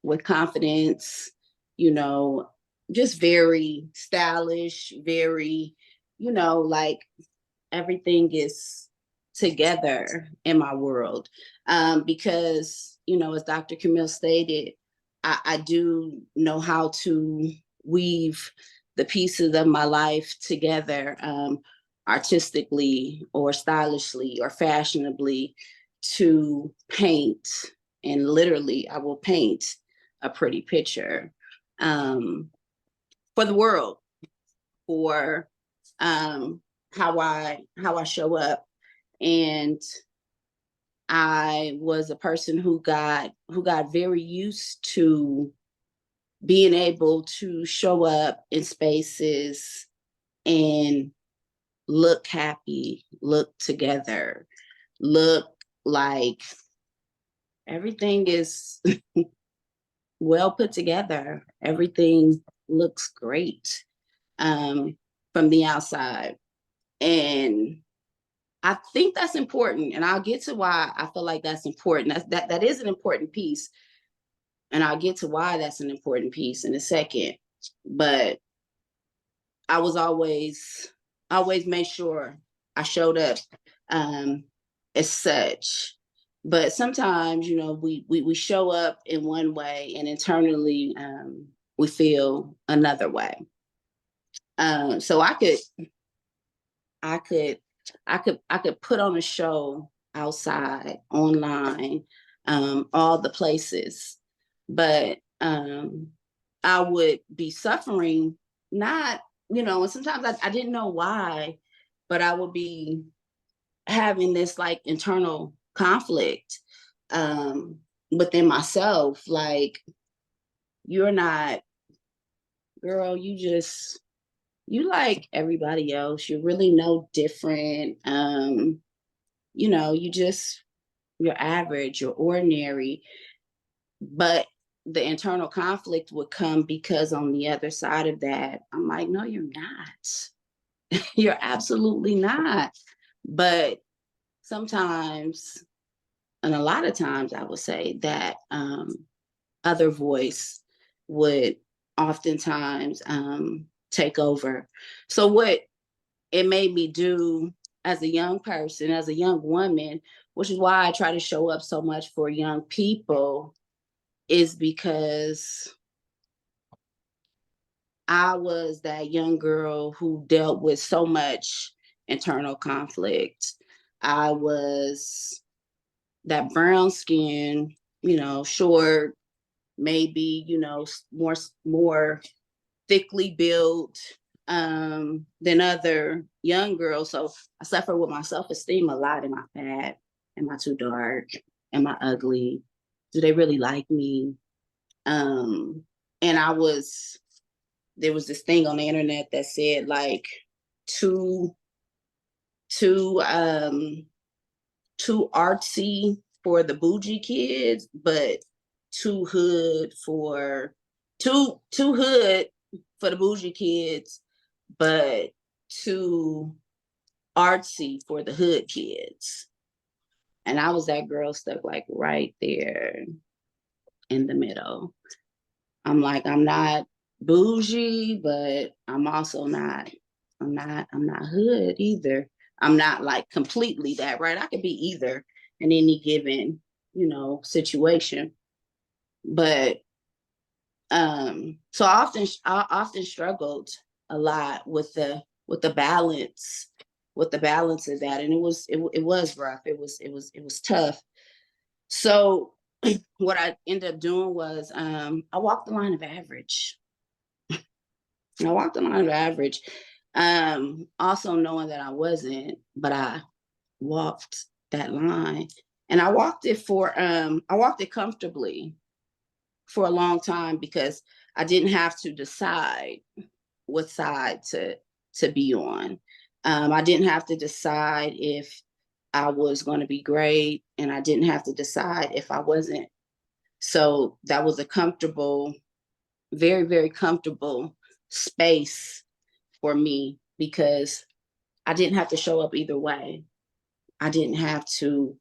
with confidence, you know, just very stylish, very, you know, like everything is together in my world. Because, you know, as Dr. Camille stated, I do know how to weave the pieces of my life together, artistically or stylishly or fashionably, to paint. And literally, I will paint a pretty picture for the world, for how I show up. And I was a person who got very used to being able to show up in spaces and look happy, look together, look like everything is well put together. Everything looks great from the outside. And I think that's important. And I'll get to why I feel like that's important. That is an important piece. And I'll get to why that's an important piece in a second. But I was always made sure I showed up as such. But sometimes, you know, we show up in one way and internally we feel another way. So I could put on a show outside, online, all the places, but I would be suffering, not, you know, and sometimes I didn't know why, but I would be having this like internal conflict within myself, like, you're not, girl, you like everybody else. You're really no different. You know, you're average, you're ordinary. But the internal conflict would come because on the other side of that, I'm like, no, you're not. You're absolutely not. But sometimes, and a lot of times, I would say that other voice would oftentimes take over. So what it made me do as a young person, as a young woman, which is why I try to show up so much for young people, is because I was that young girl who dealt with so much internal conflict. I was that brown skin, you know, short, maybe, you know, more thickly built than other young girls. So I suffer with my self-esteem a lot. Am I fat? Am I too dark? Am I ugly? Do they really like me? And there was this thing on the internet that said like too artsy for the bougie kids, but too hood for the bougie kids, but too artsy for the hood kids. And I was that girl stuck like right there in the middle. I'm like, I'm not bougie, but I'm also not hood either. I'm not like completely that, right? I could be either in any given, situation. But so I often struggled a lot with the balance, of that. And it was rough. It was tough. So what I ended up doing was I walked the line of average. Also knowing that I wasn't, but I walked that line. And I walked it comfortably for a long time because I didn't have to decide what side to be on. I didn't have to decide if I was going to be great, and I didn't have to decide if I wasn't. So that was a comfortable, very, very comfortable space for me because I didn't have to show up either way. I didn't have to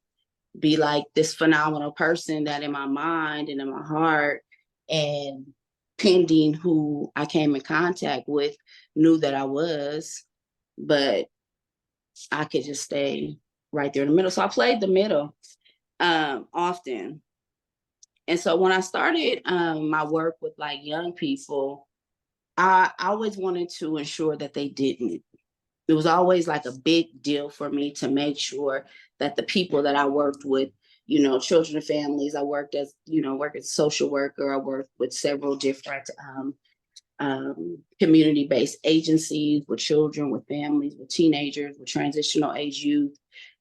be like this phenomenal person that in my mind and in my heart and pending who I came in contact with knew that I was, but I could just stay right there in the middle. So I played the middle often. And so when I started my work with like young people, I always wanted to ensure that they didn't. It was always like a big deal for me to make sure that the people that I worked with, children and families, I worked as a social worker. I worked with several different community-based agencies with children, with families, with teenagers, with transitional age youth.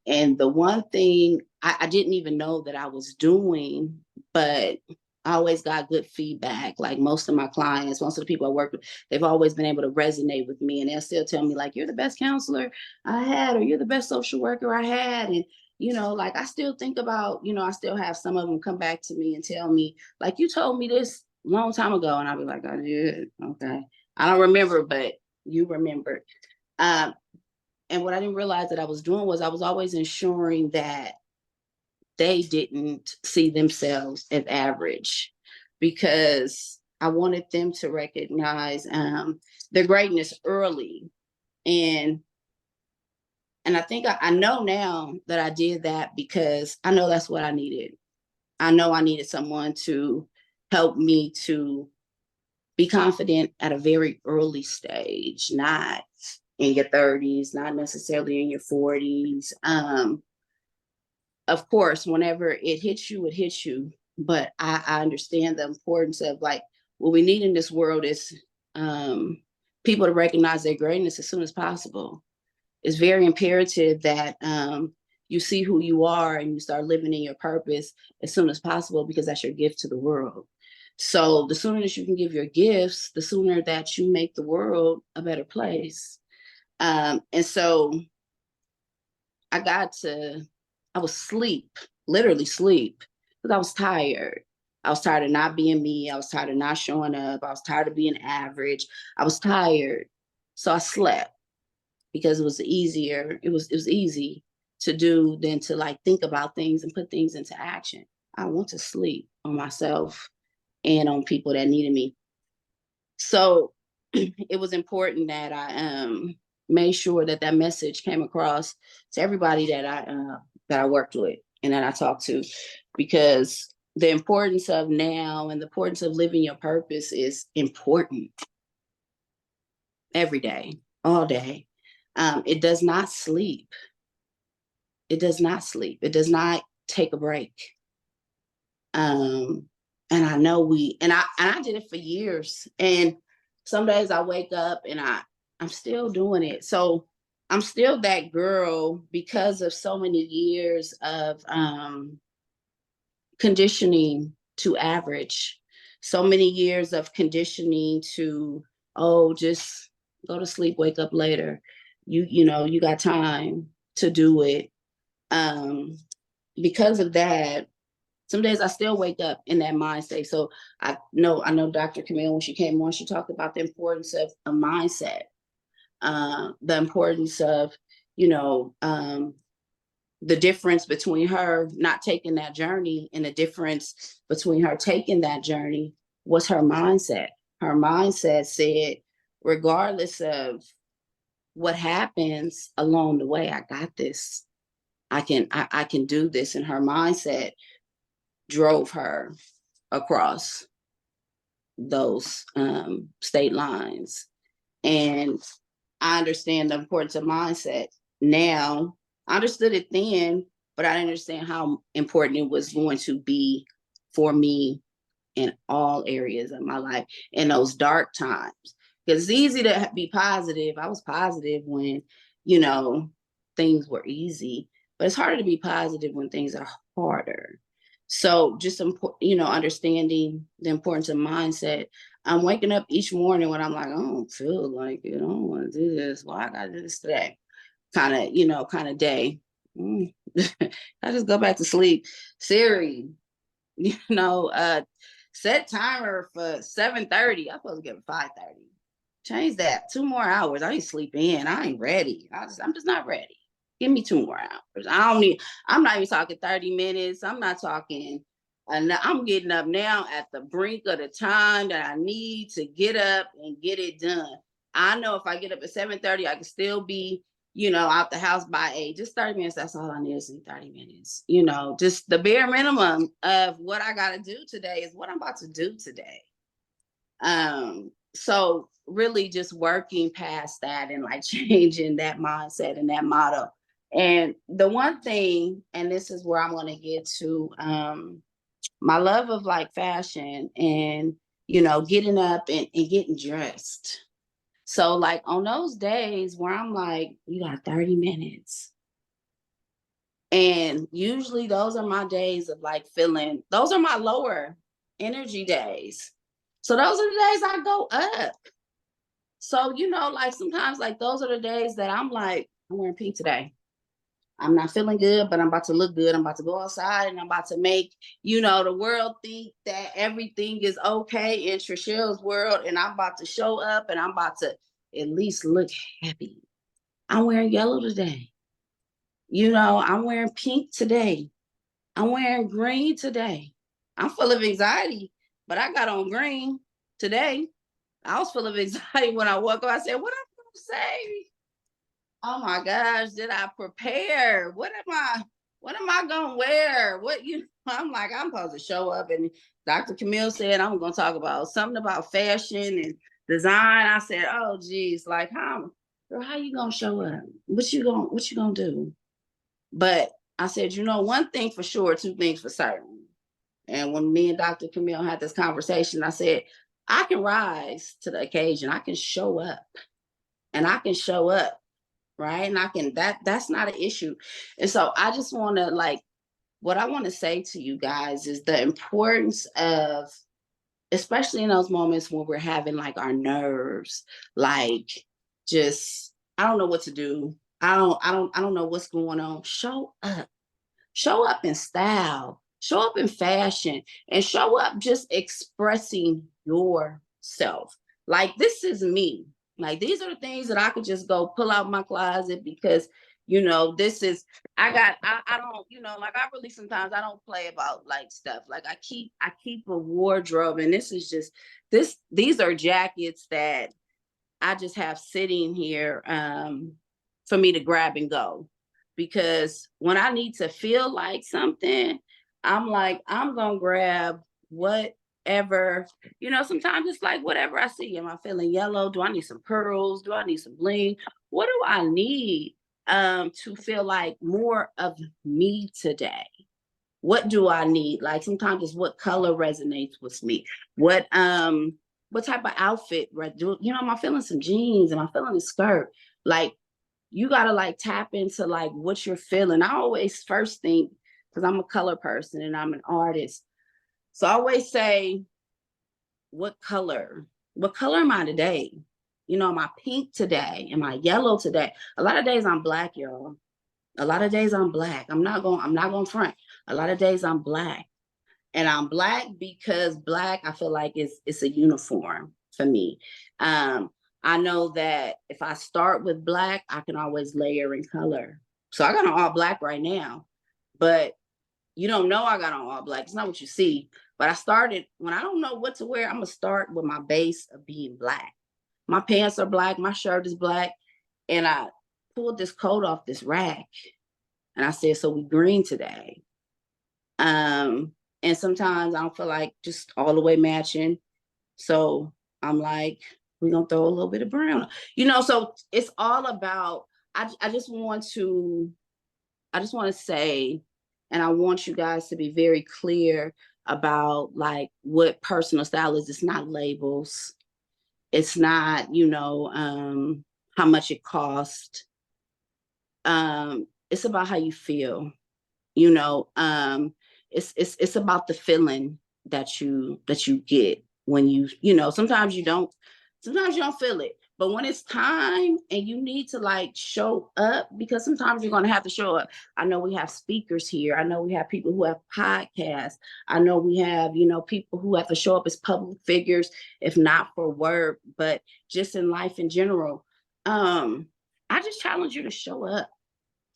And the one thing I didn't even know that I was doing, but I always got good feedback. Like most of my clients, most of the people I work with, they've always been able to resonate with me. And they'll still tell me like, you're the best counselor I had, or you're the best social worker I had. And, like I still think about, I still have some of them come back to me and tell me like, you told me this a long time ago. And I'll be like, I did. Okay. I don't remember, but you remembered. And what I didn't realize that I was doing was I was always ensuring that they didn't see themselves as average because I wanted them to recognize their greatness early. And I think I know now that I did that because I know that's what I needed. I know I needed someone to help me to be confident at a very early stage, not in your 30s, not necessarily in your 40s. Of course, whenever it hits you, but I understand the importance of like what we need in this world is people to recognize their greatness as soon as possible. It's very imperative that you see who you are and you start living in your purpose as soon as possible because that's your gift to the world. So the sooner that you can give your gifts, the sooner that you make the world a better place. And so I was literally sleep, because I was tired. I was tired of not being me. I was tired of not showing up. I was tired of being average. I was tired. So I slept because it was easier. It was easy to do than to like think about things and put things into action. I want to sleep on myself and on people that needed me. So it was important that I made sure that that message came across to everybody that I worked with and that I talked to, because the importance of now and the importance of living your purpose is important every day, all day. It does not sleep. It does not sleep. It does not take a break. And I know I did it for years. And some days I wake up and I'm still doing it. So I'm still that girl because of so many years of conditioning to average, so many years of conditioning to, oh, just go to sleep, wake up later. You got time to do it. Because of that, some days I still wake up in that mindset. So I know Dr. Camille, when she came on, she talked about the importance of a mindset, the importance of, the difference between her not taking that journey and the difference between her taking that journey was her mindset. Her mindset said, regardless of what happens along the way, I got this. I can do this. And her mindset drove her across those state lines. And I understand the importance of mindset now. I understood it then, but I didn't understand how important it was going to be for me in all areas of my life in those dark times. Because it's easy to be positive. I was positive when, you know, things were easy, but it's harder to be positive when things are harder. So just, you know, understanding the importance of mindset. I'm waking up each morning when I'm like, I don't feel like it. I don't want to do this. Why I got to do this today? Kind of, you know, kind of day. I just go back to sleep. Siri, you know, set timer for 7:30. I'm supposed to get 5:30. Change that 2 more hours. I need to sleep in. I ain't ready. I'm just not ready. Give me 2 more hours. I'm not even talking 30 minutes. I'm not talking, and I'm getting up now at the brink of the time that I need to get up and get it done. I know if I get up at 7:30, I can still be, you know, out the house by 8. Just 30 minutes. That's all I need is 30 minutes. You know, just the bare minimum of what I got to do today is what I'm about to do today. So really just working past that and like changing that mindset and that motto. And the one thing, and this is where I'm going to get to my love of like fashion and, you know, getting up and getting dressed. So like on those days where I'm like, you got 30 minutes. And usually those are my days of like feeling, those are my lower energy days. So those are the days I go up. So, you know, like sometimes like those are the days that I'm like, I'm wearing pink today. I'm not feeling good, but I'm about to look good. I'm about to go outside and I'm about to make, you know, the world think that everything is okay in Trichelle's world. And I'm about to show up and I'm about to at least look happy. I'm wearing yellow today. You know, I'm wearing pink today. I'm wearing green today. I'm full of anxiety, but I got on green today. I was full of anxiety when I woke up. I said, what am I going to say? Oh my gosh, did I prepare? What am I going to wear? I'm like, I'm supposed to show up. And Dr. Camille said, I'm going to talk about something about fashion and design. I said, oh geez, like how you going to show up? What you going to do? But I said, you know, one thing for sure, 2 things for certain. And when me and Dr. Camille had this conversation, I said, I can rise to the occasion. I can show up and I can show up, right? And I can, that's not an issue. And so I just want to like, what I want to say to you guys is the importance of, especially in those moments when we're having like our nerves, like just, I don't know what to do. I don't know what's going on. Show up in style, show up in fashion, and show up just expressing yourself. Like, this is me. Like, these are the things that I could just go pull out my closet because, you know, this is, I don't, you know, like I really, sometimes I don't play about like stuff. Like I keep a wardrobe, and this is just, these are jackets that I just have sitting here for me to grab and go. Because when I need to feel like something, I'm like, I'm going to grab whatever, you know, sometimes it's like whatever I see. Am I feeling yellow? Do I need some pearls? Do I need some bling? What do I need to feel like more of me today? What do I need? Like sometimes it's what color resonates with me. What type of outfit, you know, am I feeling some jeans? Am I feeling a skirt? Like, you got to like tap into like what you're feeling. I always first think, because I'm a color person and I'm an artist. So I always say, what color am I today? You know, am I pink today? Am I yellow today? A lot of days I'm black, y'all. A lot of days I'm black. I'm not going front. A lot of days I'm black. And I'm black because black, I feel like it's a uniform for me. I know that if I start with black, I can always layer in color. So I got on all black right now, but you don't know I got on all black. It's not what you see. But I started, when I don't know what to wear, I'm going to start with my base of being black. My pants are black. My shirt is black. And I pulled this coat off this rack and I said, so we green today. And sometimes I don't feel like just all the way matching. So I'm like, we're gonna throw a little bit of brown, so it's all about, I just want to say, and I want you guys to be very clear about like what personal style is. It's not labels. It's not, how much it costs. It's about how you feel, it's about the feeling that you get when sometimes you don't feel it, but when it's time and you need to like show up, because sometimes you're going to have to show up. I know we have speakers here. I know we have people who have podcasts. I know we have, people who have to show up as public figures, if not for work, but just in life in general. I just challenge you to show up,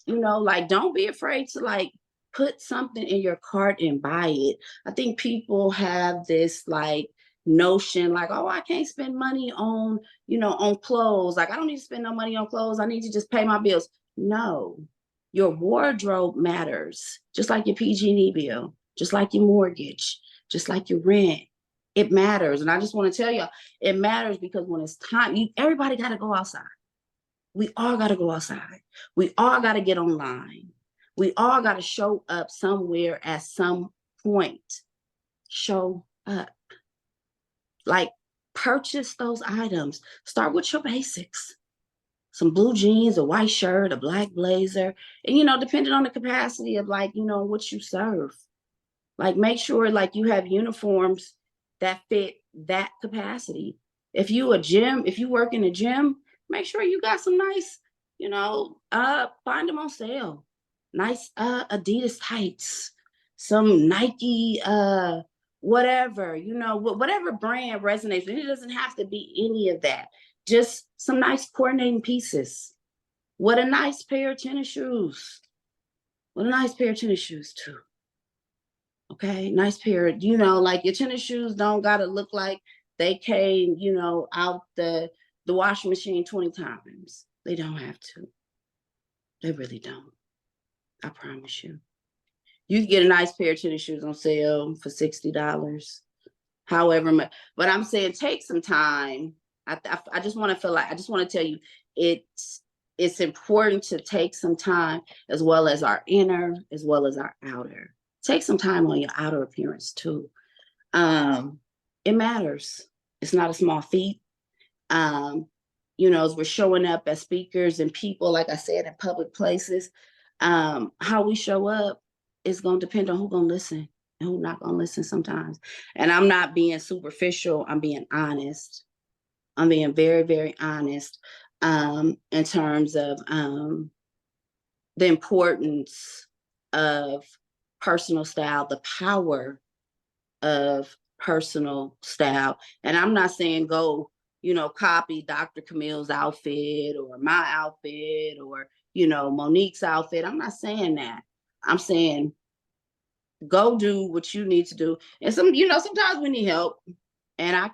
like, don't be afraid to like put something in your cart and buy it. I think people have this like notion like, oh, I can't spend money on, on clothes. Like, I don't need to spend no money on clothes. I need to just pay my bills. No, your wardrobe matters, just like your PG&E bill, just like your mortgage, just like your rent. It matters. And I just want to tell y'all, it matters because when it's time, everybody got to go outside. We all got to go outside. We all got to get online. We all got to show up somewhere at some point. Show up. Like, purchase those items. Start with your basics. Some blue jeans, a white shirt, a black blazer. And, depending on the capacity of like, what you serve. Like, make sure like you have uniforms that fit that capacity. If you work in a gym, make sure you got some nice, find them on sale. Nice Adidas tights, some Nike, whatever, whatever brand resonates. And it doesn't have to be any of that. Just some nice coordinating pieces. What a nice pair of tennis shoes. Too. Okay, nice pair. Like your tennis shoes don't gotta look like they came, out the washing machine 20 times. They don't have to. They really don't. I promise you. You can get a nice pair of tennis shoes on sale for $60, however much. But I'm saying take some time. I just want to tell you, it's important to take some time, as well as our inner, as well as our outer. Take some time on your outer appearance too. It matters. It's not a small feat. As we're showing up as speakers and people, like I said, in public places, how we show up is going to depend on who's going to listen and who's not going to listen sometimes. And I'm not being superficial. I'm being honest. I'm being very, very honest in terms of the importance of personal style, the power of personal style. And I'm not saying go, copy Dr. Camille's outfit or my outfit or, Monique's outfit. I'm not saying that. I'm saying go do what you need to do. And sometimes we need help. And I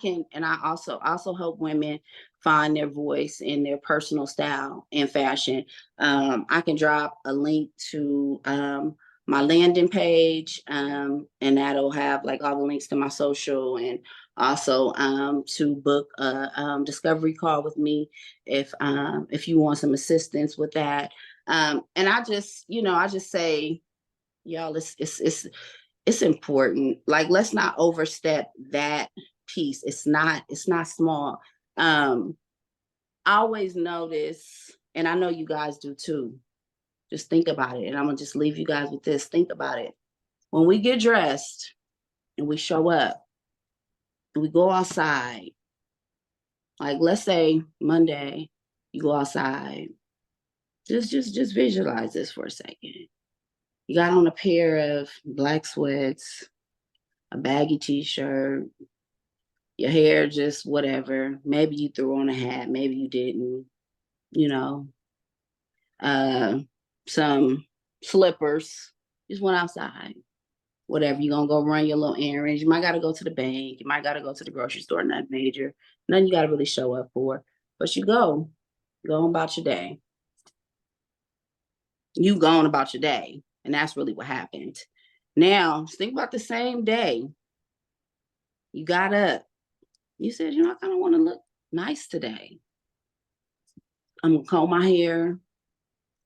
also help women find their voice in their personal style and fashion. I can drop a link to my landing page, and that'll have like all the links to my social, and also to book a discovery call with me if you want some assistance with that. And I just say, y'all, it's important. Like, let's not overstep that piece. It's not small. I always notice, and I know you guys do too. Just think about it. And I'm gonna just leave you guys with this. Think about it. When we get dressed and we show up and we go outside, like let's say Monday, you go outside. Just visualize this for a second. You got on a pair of black sweats, a baggy t-shirt, your hair just whatever. Maybe you threw on a hat, maybe you didn't, some slippers, just went outside. Whatever, you're gonna go run your little errands. You might gotta go to the bank, you might gotta go to the grocery store, nothing major, nothing you gotta really show up for. But you go Go on about your day. You going about your day. And that's really what happened. Now, think about the same day. You got up. You said, you know, I kind of want to look nice today. I'm going to comb my hair.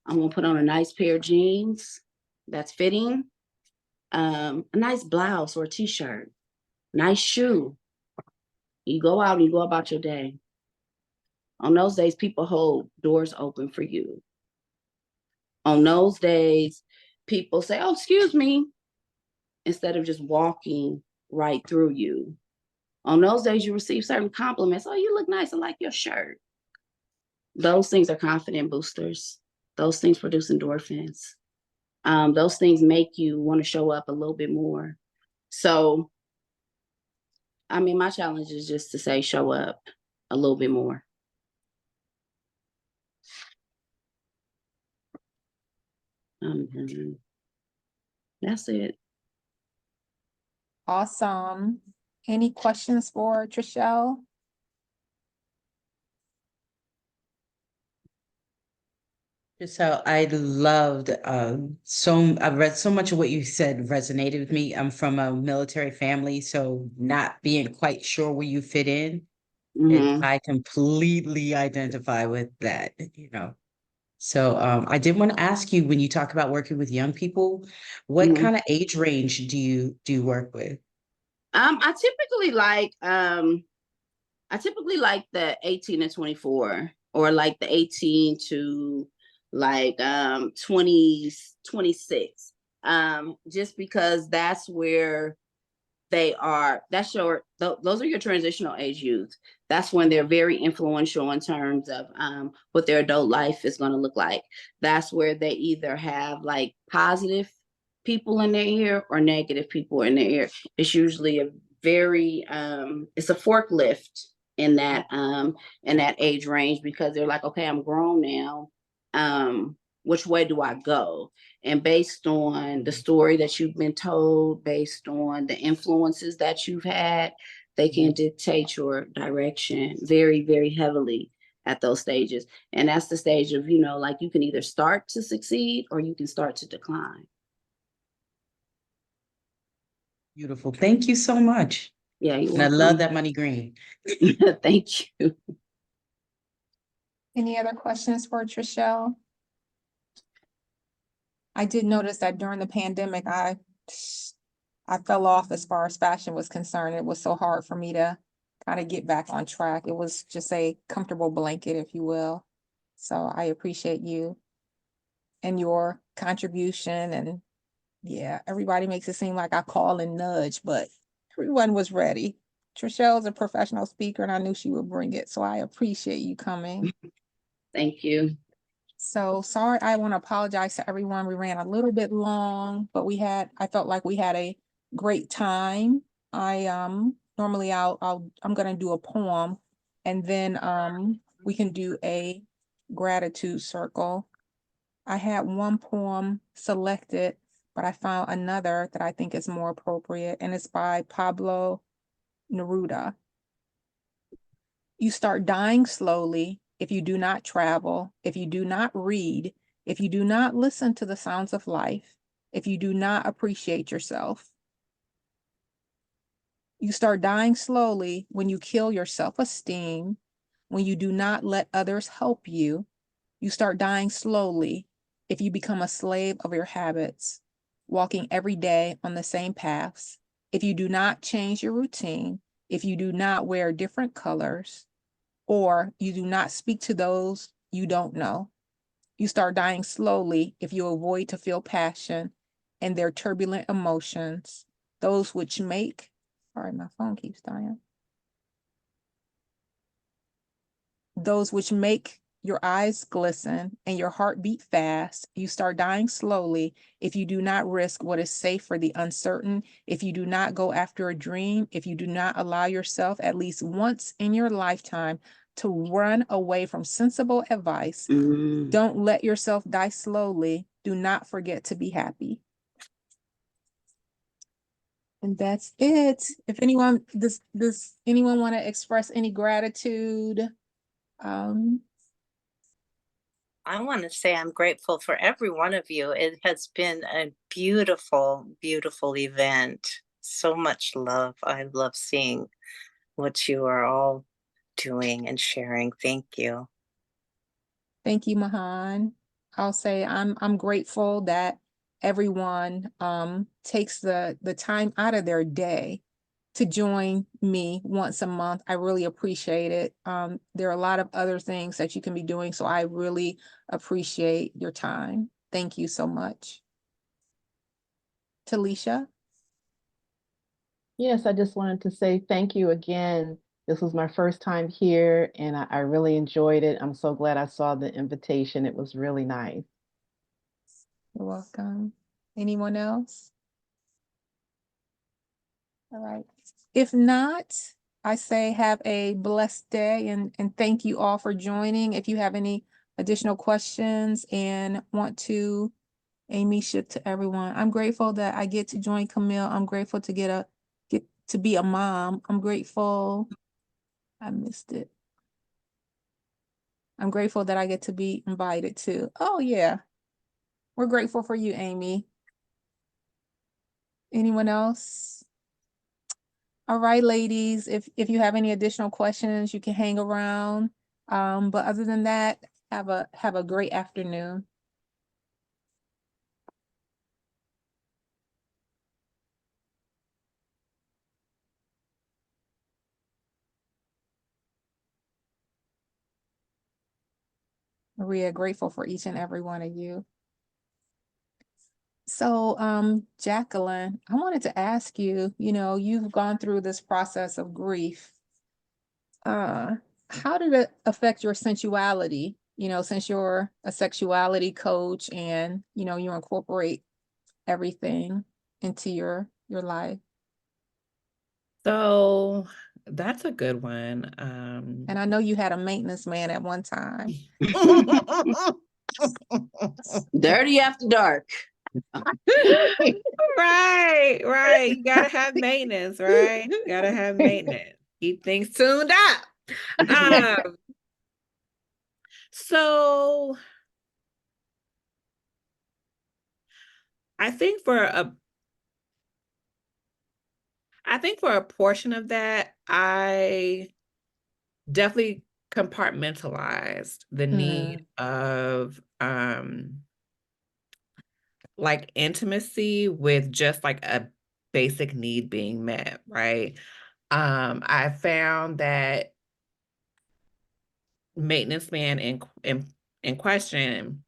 I'm going to put on a nice pair of jeans that's fitting. A nice blouse or a t-shirt. Nice shoe. You go out and you go about your day. On those days, people hold doors open for you. On those days, people say, oh, excuse me, instead of just walking right through you. On those days, you receive certain compliments. Oh, you look nice. I like your shirt. Those things are confidence boosters. Those things produce endorphins. Those things make you want to show up a little bit more. So, I mean, my challenge is just to say, show up a little bit more. That's it. Awesome. Any questions for Trichelle? So I loved I read so much of what you said resonated with me. I'm from a military family, so not being quite sure where you fit in, I completely identify with that, you know. So I did want to ask you, when you talk about working with young people, what kind of age range do you work with? I typically like the 18 to 24, or like the 18 to like 20, 26. Just because that's where those are your transitional age youth. That's when they're very influential in terms of what their adult life is going to look like. That's where they either have like positive people in their ear or negative people in their ear. It's usually it's a forklift in that age range, because they're like, okay, I'm grown now. Which way do I go? And based on the story that you've been told, based on the influences that you've had, they can dictate your direction very, very heavily at those stages. And that's the stage of, you know, like you can either start to succeed or you can start to decline. Beautiful. Thank you so much. Yeah, you're welcome. And I love that money green. Thank you. Any other questions for Trichelle? I did notice that during the pandemic, I fell off as far as fashion was concerned. It was so hard for me to kind of get back on track. It was just a comfortable blanket, if you will. So I appreciate you and your contribution. And yeah, everybody makes it seem like I call and nudge, but everyone was ready. Trichelle's a professional speaker and I knew she would bring it. So I appreciate you coming. Thank you. So sorry, I want to apologize to everyone. We ran a little bit long, but I felt like we had a great time. Normally I'm gonna do a poem and then we can do a gratitude circle. I had one poem selected, but I found another that I think is more appropriate, and it's by Pablo Neruda. You start dying slowly if you do not travel, if you do not read, if you do not listen to the sounds of life, if you do not appreciate yourself. You start dying slowly when you kill your self-esteem, when you do not let others help you. You start dying slowly if you become a slave of your habits, walking every day on the same paths, if you do not change your routine, if you do not wear different colors, or you do not speak to those you don't know. You start dying slowly if you avoid to feel passion and their turbulent emotions, those which make, sorry, my phone keeps dying. Those which make your eyes glisten and your heart beat fast. You start dying slowly if you do not risk what is safe for the uncertain, if you do not go after a dream, if you do not allow yourself at least once in your lifetime to run away from sensible advice. Don't let yourself die slowly. Do not forget to be happy. And that's it. If anyone, does anyone want to express any gratitude? I want to say I'm grateful for every one of you. It has been a beautiful, beautiful event. So much love. I love seeing what you are all doing and sharing. Thank you. Thank you, Mahan. I'll say I'm grateful that everyone takes the time out of their day to join me once a month. I really appreciate it. There are a lot of other things that you can be doing, so I really appreciate your time. Thank you so much. Talisha? Yes, I just wanted to say thank you again. This was my first time here and I really enjoyed it. I'm so glad I saw the invitation. It was really nice. You're welcome. Anyone else? All right. If not, I say have a blessed day and thank you all for joining. If you have any additional questions and want to Amy ship to everyone. I'm grateful that I get to join Camille. I'm grateful to get to be a mom. I'm grateful. I missed it. I'm grateful that I get to be invited to. Oh yeah. We're grateful for you, Amy. Anyone else? All right, ladies, if you have any additional questions, you can hang around. But other than that, have a great afternoon. Maria, grateful for each and every one of you. So, Jacqueline, I wanted to ask you, you've gone through this process of grief. How did it affect your sensuality? Since you're a sexuality coach and, you incorporate everything into your life. So that's a good one. And I know you had a maintenance man at one time. Dirty after dark. Right. You gotta have maintenance, right? Gotta have maintenance. Keep things tuned up. So I think for a portion of that, I definitely compartmentalized the need of like intimacy with just like a basic need being met, right? I found that maintenance man in question,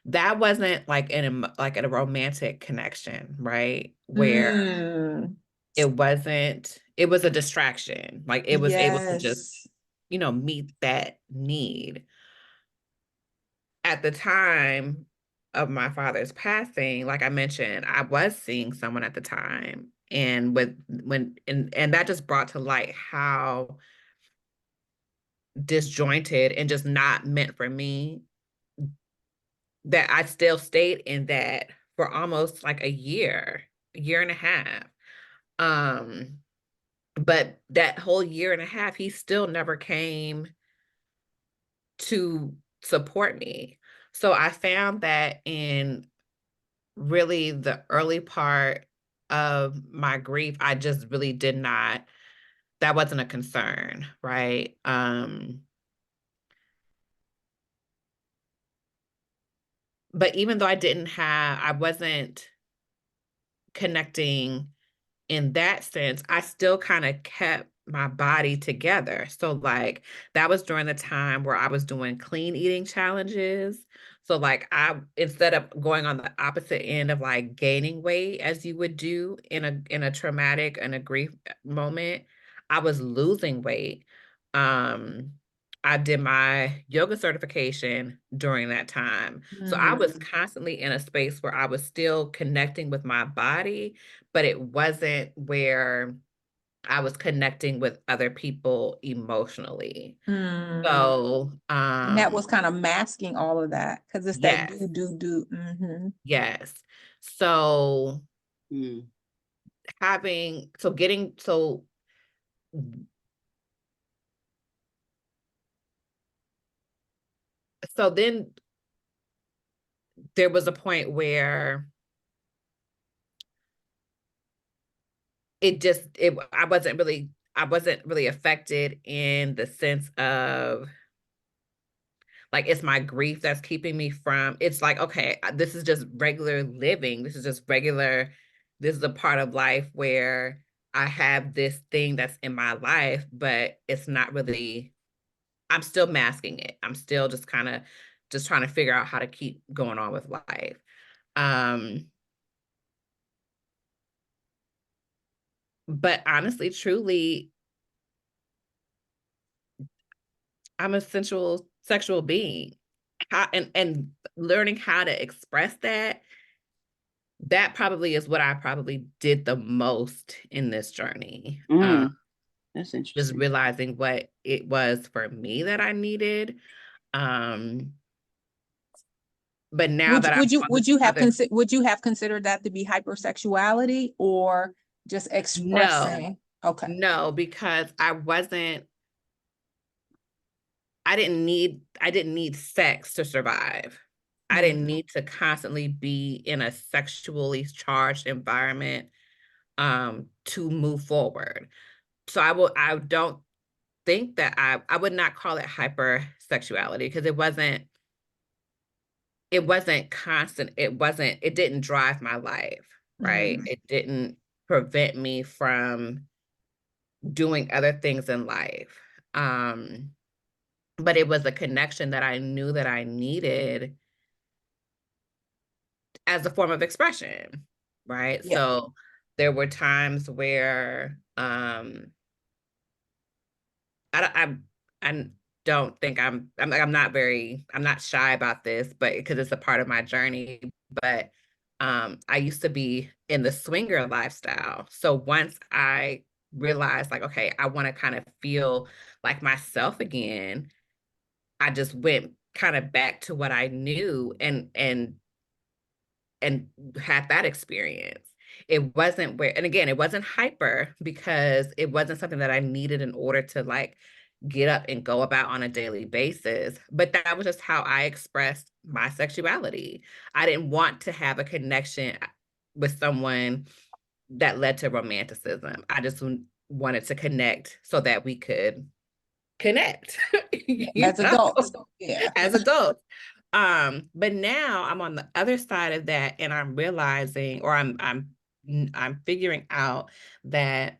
that wasn't like like a romantic connection, right? Where it was a distraction. Like it was able to just, meet that need. At the time of my father's passing, like I mentioned, I was seeing someone at the time. And and that just brought to light how disjointed and just not meant for me, that I still stayed in that for almost like a year and a half. But that whole year and a half, he still never came to support me. So I found that in really the early part of my grief, I just really did not, that wasn't a concern, right? But even though I wasn't connecting in that sense, I still kind of kept my body together. So like that was during the time where I was doing clean eating challenges. So like instead of going on the opposite end of like gaining weight as you would do in a traumatic and a grief moment, I was losing weight. I did my yoga certification during that time. So I was constantly in a space where I was still connecting with my body, but it wasn't where I was connecting with other people emotionally. So, and that was kind of masking all of that because it's that yes, do. yes. So so then there was a point where I wasn't really affected in the sense of like, it's my grief that's keeping me from, it's like, okay, this is just regular living. This is a part of life where I have this thing that's in my life, but it's not really, I'm still masking it. I'm still just kind of just trying to figure out how to keep going on with life. But honestly, truly, I'm a sensual sexual being. And learning how to express that probably is what I probably did the most in this journey. That's interesting. Just realizing what it was for me that I needed. But now would you have considered that to be hypersexuality or just expressing? Okay. No, because I didn't need sex to survive. I didn't need to constantly be in a sexually charged environment to move forward. So I don't think that I would not call it hypersexuality, because it wasn't constant. It didn't drive my life, right? It didn't prevent me from doing other things in life. But it was a connection that I knew that I needed as a form of expression, right? Yeah. So there were times where I don't think I'm not shy about this, but because it's a part of my journey. But I used to be in the swinger lifestyle. So once I realized, like, okay, I want to kind of feel like myself again, I just went kind of back to what I knew and had that experience. It wasn't and again, it wasn't hyper, because it wasn't something that I needed in order to like get up and go about on a daily basis. But that was just how I expressed my sexuality. I didn't want to have a connection with someone that led to romanticism. I just wanted to connect so that we could connect As adults. Yeah. as adults. But now I'm on the other side of that, and I'm realizing, or I'm figuring out that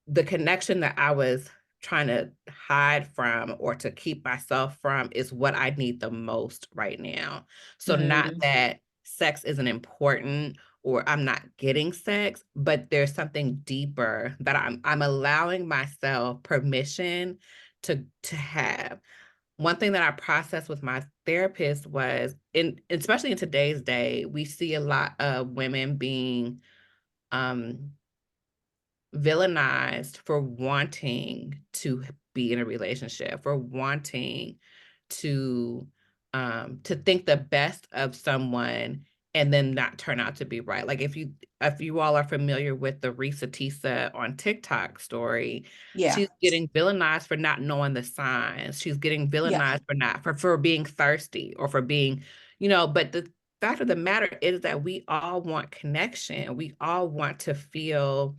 the connection that I was trying to hide from or to keep myself from is what I need the most right now. So not that sex isn't important or I'm not getting sex, but there's something deeper that I'm allowing myself permission to have. One thing that I processed with my therapist was, especially in today's day, we see a lot of women being villainized for wanting to be in a relationship, for wanting to think the best of someone and then not turn out to be right. Like if you all are familiar with the Risa Tisa on TikTok story, she's getting villainized for not knowing the signs. She's getting villainized for being thirsty or for being, but the fact of the matter is that we all want connection. We all want to feel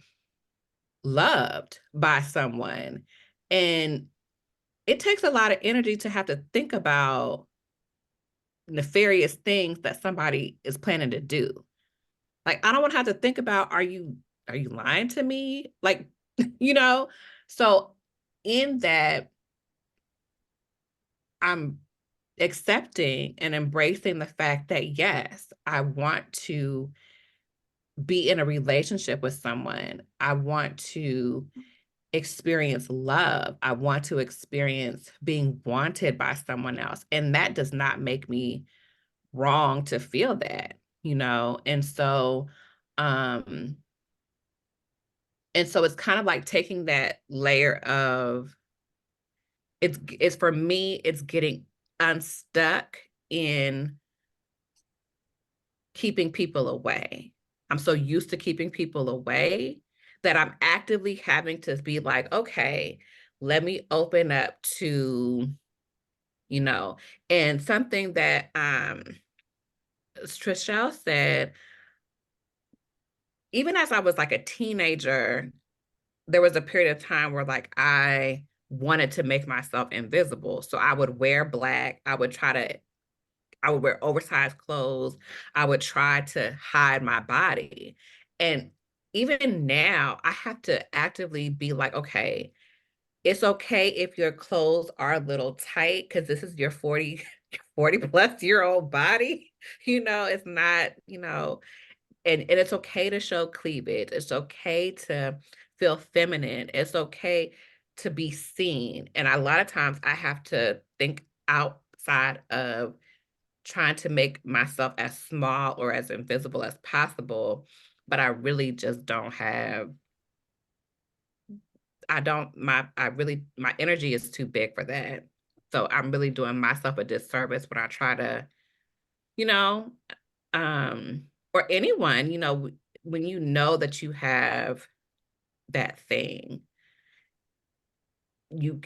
loved by someone. And it takes a lot of energy to have to think about nefarious things that somebody is planning to do. Like, I don't want to have to think about, are you lying to me? Like, so in that, I'm accepting and embracing the fact that, yes, I want to be in a relationship with someone. I want to experience love. I want to experience being wanted by someone else. And that does not make me wrong to feel that, And so, it's kind of like taking that layer of, it's for me, it's getting unstuck in keeping people away. I'm so used to keeping people away that I'm actively having to be like, okay, let me open up to you know. And something that Trichelle said, even as I was like a teenager, there was a period of time where like I wanted to make myself invisible. So I would wear black. I would wear oversized clothes. I would try to hide my body. And even now, I have to actively be like, okay, it's okay if your clothes are a little tight because this is your 40 plus year old body. It's not, and it's okay to show cleavage. It's okay to feel feminine. It's okay to be seen. And a lot of times I have to think outside of trying to make myself as small or as invisible as possible, but I really just don't have, my energy is too big for that. So I'm really doing myself a disservice when I try to, or anyone, when you know that you have that thing, you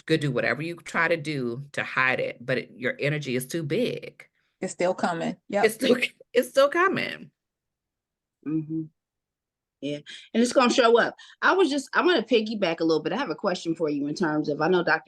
could do whatever you try to do to hide it, but your energy is too big. It's still coming. Yeah. It's still coming. Mm-hmm. Yeah, and it's gonna show up. I want to piggyback a little bit. I have a question for you in terms of, I know Dr.